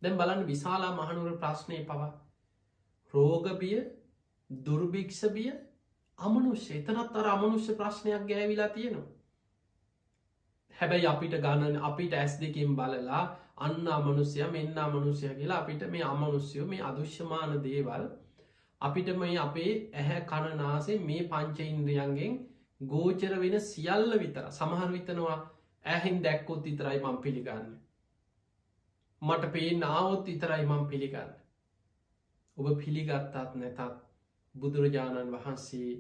දැන් බලන්න විශාලා මහනුවර ප්‍රශ්නය පවා රෝගබිය දුර්භික්ෂබිය අමනුෂ්‍ය එතනත් අර අමනුෂ්‍ය ප්‍රශ්නයක් ගෑවිලා තියෙනවා. හැබැයි අපිට ගණන අපිට ඇස් දෙකින් බලලා අන්න අමනුස්්‍යය මෙන්න අමනුෂ්‍යය කියලා අපිට මේ අමනුස්්‍යයෝ මේ අදුෂ්‍යමාන දේවල් අපිට මේ අපේ ඇහැ කණනාසේ මේ පංචඉන්ද්‍රියන්ගෙන් ගෝචර වෙන සියල්ල විතර සමහර විතනවා ඇහින් දැක්කොත් විතරයි මං පිළිගන්න. මට පේ නාවොත් විතරයි මං පිළිගන්න. ඔබ පිළිගත්තත් නැතත් බුදුරජාණන් වහන්සේ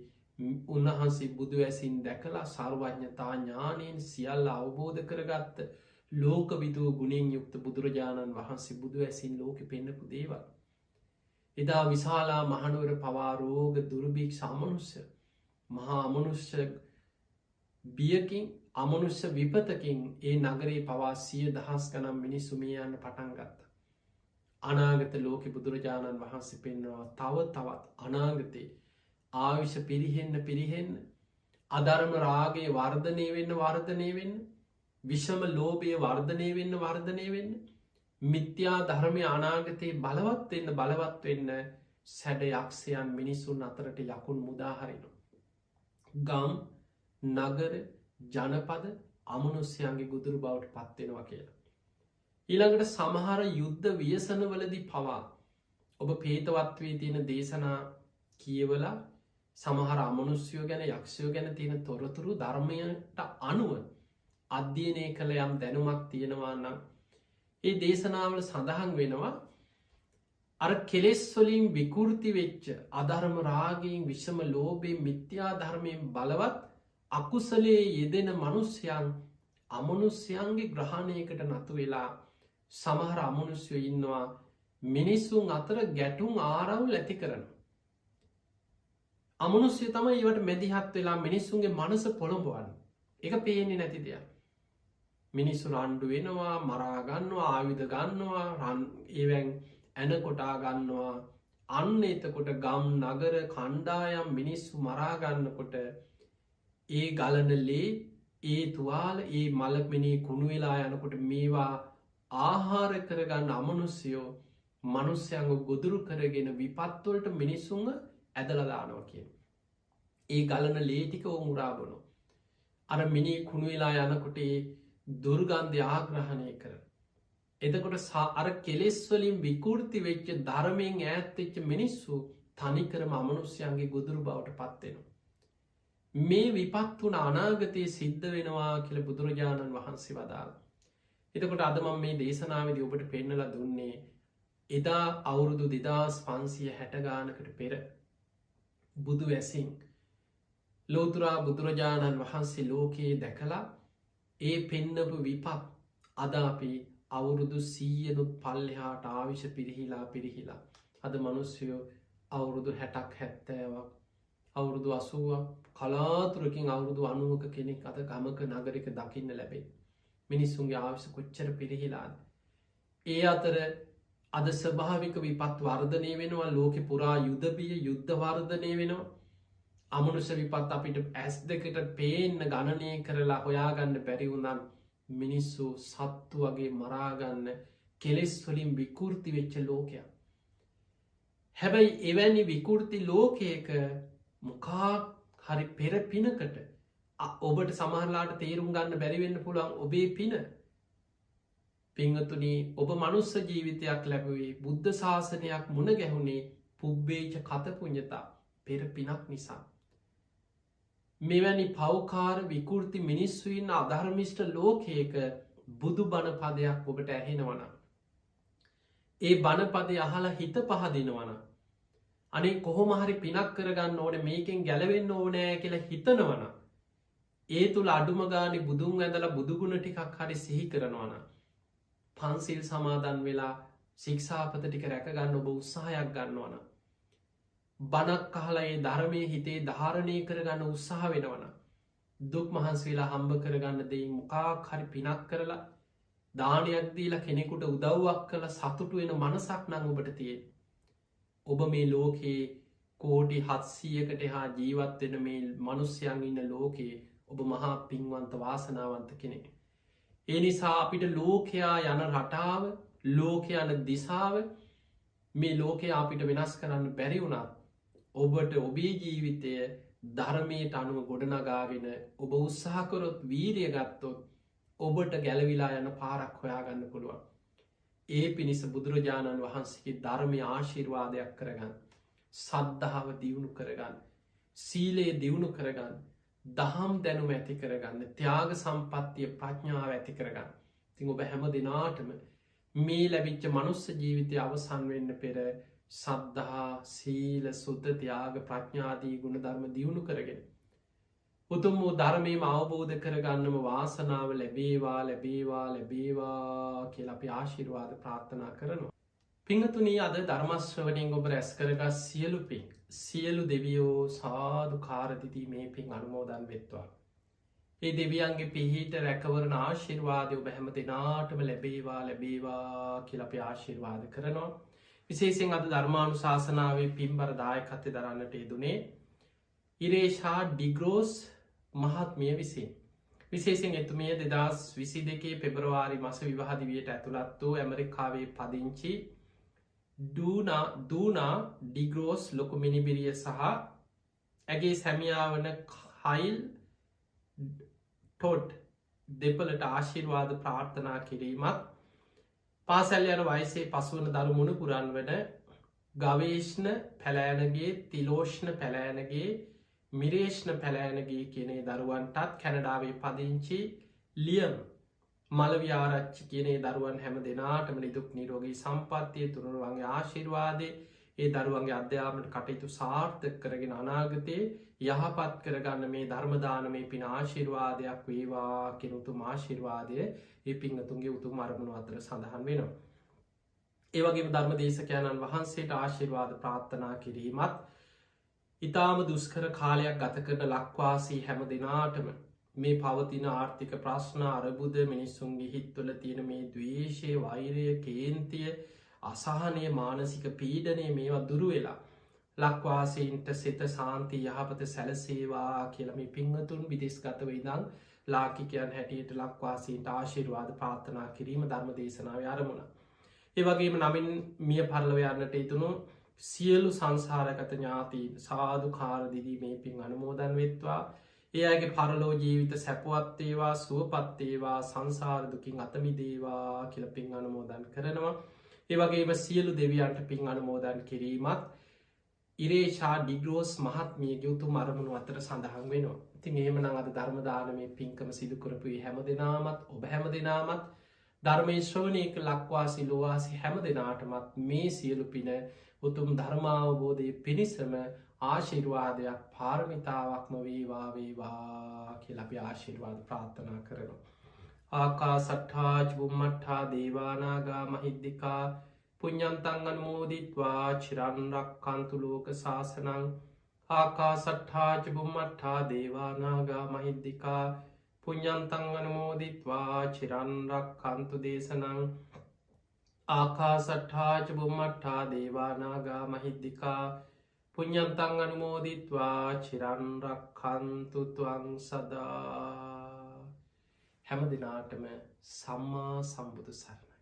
උන්වහන්සේ බුදු ඇසින් දැකලා සර්වඥතා ඥානයෙන් සියල්ල අවබෝධ කරගත්ත ලෝක විදුව ගුණෙන් යුක්ත බුදුරජාණන් වහන්සේ බුදු ඇසින් ලෝක පෙන්න්නපු දේවල්. එදා විශාලා මහනුවර පවාරෝග දුර්භික් සාමනුස්්‍ය මහා අමනුෂ්‍ය බියකින් අමනුෂ්‍ය විපතකින් ඒ නගරේ පවා 100,000 ගනම් මිනිස්සු මේ යන්න පටන් ගත්ත. අනාගත ලෝක බුදුරජාණන් වහන්සේ පෙන්නවා තව තවත් අනාගතයේ ආවිෂ පිරිහෙන්න අධර්ම රාගේ වර්ධනය වෙන්න විෂම ලෝභය වර්ධනය වෙන්න මිත්‍යා ධර්මය අනාගතයේ බලවත් වෙන්න සැඩ යක්ෂයන් මිනිසුන් අතරට යකුන් මුදාහරිනු. ගම් නගර ජනපද අමනුස්්‍යයන්ගේ ගුදුරු බවට පත්වෙනවා කියලා. ඊළඟට සමහර යුද්ධ ව්‍යසනවලදි පවා ඔබ පේතවත්වේ තියෙන දේශනා කියවලා සමහර අමනුස්්‍යයෝ ගැන යක්ෂයෝ ගැන තියෙන තොරතුරු ධර්මයට අනුව අධ්‍යයනය කළ යම් දැනුමක් තියෙනවා නම් ඒ දේශනාවල සඳහන් වෙනවා අර කෙලෙස්වලින් විකෘති වෙච්ච අධර්ම රාගයෙන් විෂම ලෝභය මිත්‍යා ධර්මයෙන් බලවත් අකුසලයේ යෙදෙන මනුස්්‍යයන් අමනුස්්‍යයන්ගේ ග්‍රහණයකට නතු වෙලා සමහර අමනුස්්‍යයෝ ඉන්නවා මිනිස්සුන් අතර ගැටුම් ආරවුල් ඇති කරන. අමනුස්්‍ය තම ඒවට මැදිහත් වෙලා මිනිස්සුන්ගේ මනස පොළොඹවන්න එක පේන්නේ නැති දෙයක්. මිනිස්සු රණ්ඩු වෙනවා මරාගන්නවා ආයුධ ගන්නවා ඒවැන් ඇන කොටා ගන්නවා අන්න එතකොට ගම් නගර කණ්ඩායම් මිනිස්සු මරාගන්නකොට ඒ ගලනලේ ඒ තුවාල ඒ මලපෙනේ කුණු වෙලා යනකොට මේවා ආහාර කරගන්න අමනුස්්‍යයෝ මනුස්්‍යයංග ගොදුරු කරගෙන විපත්වලට මිනිස්සුන්ග ඇදලදානවා කිය. ඒ ගලන ලේටික මුරාබනු. අර මිනි කුණු වෙලා යනකොට දුර්ගන්ධ ආග්‍රහණය කර. එතකොට අර කෙලෙස්වලින් විකෘති වෙච්ච ධර්මයෙන් ඈත්වෙච්ච මිනිස්සු තනිකරම අමනුස්්‍යයන්ගේ ගොදුරු බවට පත්වෙනවා. මේ විපත් වුණ අනාගතයේ සිද්ධ වෙනවා කියල බුදුරජාණන් වහන්සේ වදාළ. එතකොට අදමම් මේ දේශනාවද ඔබට පෙන්නල දුන්නේ එදා අවුරුදු 2560 ගානකට පෙර බුදු වැසින් ලෝතුරා බුදුරජාණන් වහන්සේ ලෝකයේ දැකලා ඒ පෙන්නපු විපත් අද අපි අවුරුදු 100නුත් පල්ලෙහාට ආවිෂ පිරිහිලා අද මනුස්්‍යයෝ අවුරුදු 60ක් 70ක් අවුරුදු 80ක් කලාතුරකින් අවුරුදු 90ක කෙනෙක් අද ගමක නගරක දකින්න ලැබේ. මිනිස්සුන්ගේ ආවිෂ කොච්චර පිරිහිලාද. ඒ අතර අද ස්වභාවික විපත් වර්ධනය වෙනවා ලෝකෙ පුරා යුද්ධබිය යුද්ධ වර්ධනය වෙනවා. අමනුෂ විපත් අපිට ඇස් දෙකට පේන්න ගණනය කරලා හොයාගන්න බැරිවුණන් මිනිස්සු සත්තු වගේ මරාගන්න කෙලෙස් වලින් විකෘති වෙච්ච ලෝකයක්. හැබැයි එවැනි විකෘති ලෝකයක මොකා හරි පෙර පිනකට ඔබට සමහරලාට තේරුම් ගන්න බැරිවෙන්න පුළුවන් ඔබේ පින පිංහතුනි ඔබ මනුස්ස ජීවිතයක් ලැබුවේ බුද්ධ ශාසනයක් මුණ ගැහුණේ පුබ්බේච කතපුඥතා පෙර පිනක් නිසා. මෙවැනි පවකාර විකෘති මිනිස්සුයින් අධර්මිෂ්ට ලෝකයක බුදු බණපදයක් ඔබට ඇහෙනවන. ඒ බණපදය අහලා හිත පහදිනවන. අනේ කොහොමහරි පිනක් කරගන්න ඕන මේකෙන් ගැලවෙන්න ඕනෑ කියලා හිතනවන. ඒ තුළ අඩුමගානි බුදුන් ඇඳල බුදුගුණ ටිකක් හරි සිහි කරනවන. පන්සිල් සමාදන් වෙලා ශික්ෂාපත ටික රැකගන්න ඔබ උත්සාහයක් ගන්නවන. බණක් අහලා ඒ ධර්මය හිතේ ධාරණය කරගන්න උත්සාහ වෙනවන. දුක් මහන්ස වෙලා හම්බ කරගන්න දෙයි මොකාක් හරි පිනක් කරලා දානයක් දීලා කෙනෙකුට උදව්වක් කළ සතුටු වෙන මනසක් නං ඔබට තියෙන්. ඔබ මේ ලෝකයේ කෝටි 700කට හා ජීවත් වෙන මේ මනුස්්‍යයන් ඉන්න ලෝකයේ ඔබ මහා පින්වන්ත වාසනාවන්ත කෙනෙක්. ඒ නිසා අපිට ලෝකයා යන රටාව ලෝක යන දිසාව මේ ලෝකයා අපිට වෙනස් කරන්න බැරි වුණත් ඔබට ඔබේ ජීවිතය ධර්මයට අනුව ගොඩනගාගෙන ඔබ උත්සාහකොරොත් වීරිය ගත්තොත් ඔබට ගැලවිලා යන පාරක් හොයාගන්න පුළුවන්. ඒ පිණිස බුදුරජාණන් වහන්සේගේ ධර්මය ආශිර්වාදයක් කරගන්න. සද්ධාව දියුණු කරගන්න. සීලයේ දියුණු කරගන්න. දහම් දැනුම ඇති කරගන්න. ත්‍යාග සම්පත්තිය ප්‍රඥාව ඇති කරගන්න. තිං ඔබ හැම දෙනාටම මේ ලැබිච්ච මනුස්ස ජීවිතය අවසන් වෙන්න පෙර සද්ධහා සීල සුද්ධ ත්‍යාග ප්‍රඥාදී ගුණ ධර්ම දියුණු කරගෙන. උතුම් වූ ධර්මයම අවබෝධ කරගන්නම වාසනාව ලැබේවා ලැබේවා ලැබේවා කියල අපි ආශිර්වාද ප්‍රාර්ථනා කරනවා. පිංහතුනී අද ධර්මශ්‍රවනින් ඔබ රැස් කරගත් සියලු පින් සියලු දෙවියෝ සාදු කාරදිදී මේ පින් අනුමෝදන් වෙත්වා. ඒ දෙවියන්ගේ පිහිට රැකවරණ ආශිර්වාදය ඔබ හැම දෙනාටම ලැබේවා ලැබේවා කියල අපි ආශිර්වාද කරනවා. විශේෂෙන් අද ධර්මානු ශාසනාවේ පින්බර දායකත්වය දරන්නට යෙදුනේ ඉරේෂා ඩිග්‍රෝස් මහත්මිය විසින්. විශේෂෙන් එතුමිය 2022 පෙබරවාරි මස විවාහදිවියට ඇතුළත් වූ ඇමරිකාවේ පදිංචි දූනා ඩිග්‍රෝස් ලොකු මිනිබිරිය සහ ඇගේ සැමියාවන කයිල් ටොඩ් දෙපලට ආශිර්වාද ප්‍රාර්ථනා කිරීමත් පාසැල් යන වයිසේ පසුවන දරු මුණ පුරන් වන ගවේෂ්ණ පැලෑනගේ තිලෝෂ්ණ පැලෑනගේ මිරේෂ්ණ පැලෑනගේ කියනේ දරුවන්ටත් කැනඩාවේ පදිංචි ලියම් මලව්‍යාරච්චි කියනේ දරුවන් හැම දෙනාටම නිදුක් නිරෝගී සම්පත්තිය තුරුරුවන්ගේ ආශිර්වාදය ඒ දරුවන්ගේ අධ්‍යාපනයට කටයුතු සාර්ථක කරගෙන අනාගතයේ යහපත් කරගන්න මේ ධර්මදානමේ පින ආශිර්වාදයක් වේවා කෙනුතුම ආශිර්වාදය ඒ පිංහතුන්ගේ උතුම් අරමුණු අතර සඳහන් වෙනවා. ඒවගේම ධර්ම දේශකයණන් වහන්සේට ආශිර්වාද ප්‍රාර්ථනා කිරීමත් ඉතාම දුස්කර කාලයක් ගත කරන ලක්වාසී හැම දෙනාටම මේ පවතින ආර්ථික ප්‍රශ්න අරබුද මිනිස්සුන්ගේ හිත්වල තියෙන මේ දවේශය වෛරය කේන්තිය අසාහනය මානසික පීඩනය මේවා දුරු වෙලා ලක්වාසීන්ට සිත සාන්ති යහපත සැලසේවා කියලම පිංහතුන් විදෙස්ගතව ඉදං ලාකිකයන් හැටියට ලක්වාසීන්ට ආශිර්වාද ප්‍රාර්ථනා කිරීම ධර්ම දේශනාව අරමුණ. ඒවගේම නමින් මිය පරලවයන්නට ඉතුුණු සියලු සංසාරගත ඥාතීන් සාධු කාරදිදී මේ පින් අනුමෝදන් වෙත්වා ඒ අගේ පරලෝ ජීවිත සැපවත්තේවා සුවපත්තේවා සංසාරදුකින් අතමිදේවා කියල පින් අනුමෝදන් කරනවා. ඒවගේම සියලු දෙවියන්ට පින් අනුමෝදන් කිරීමත් ඉරේෂා ඩිග්‍රෝස් මහත්මියගේ උතුම් අරමුණු අතර සඳහන් වෙනවා. ඉතින් එහෙමනම් අද ධර්මදානමේ පින්කම සිදු කරපුයි හැම දෙනාමත් ඔබ හැම දෙනාමත් ධර්මය ශ්‍රවණයක ලක්වාසි ලෝවාසි හැම දෙනාටමත් මේ සියලු පින උතුම් ධර්මාවබෝධය පිණිසම ආශිර්වාදයක් පාරමිතාවක්ම වේවා වේවා කියලා අපි ආශිර්වාද ප්‍රාර්ථනා කරනවා. ආකා සට්ඨාච බුම්මට්ඨා දේවානාගා මහිද්දිකා පුඤ්ඤන්තං අනුමෝදිත්වා චිරන් රක්ඛන්තු ලෝක සාසනං. ආකා සට්ඨාච බුම්මට්ඨා දේවානාගා මහිද්දිකා පුඤ්ඤන්තං අනුමෝදිත්වා චිරන් රක්ඛන්තු දේශනං. ආකා සට්ඨාච බුම්මට්ඨා දේවානාගා මහිද්දිකා පුඤ්ඤන්තං අනුමෝදිත්වා චිරන් රක්ඛන්තු ත්වං සදා. හැම දිනාටම සම්මා සම්බුදු සරණයි.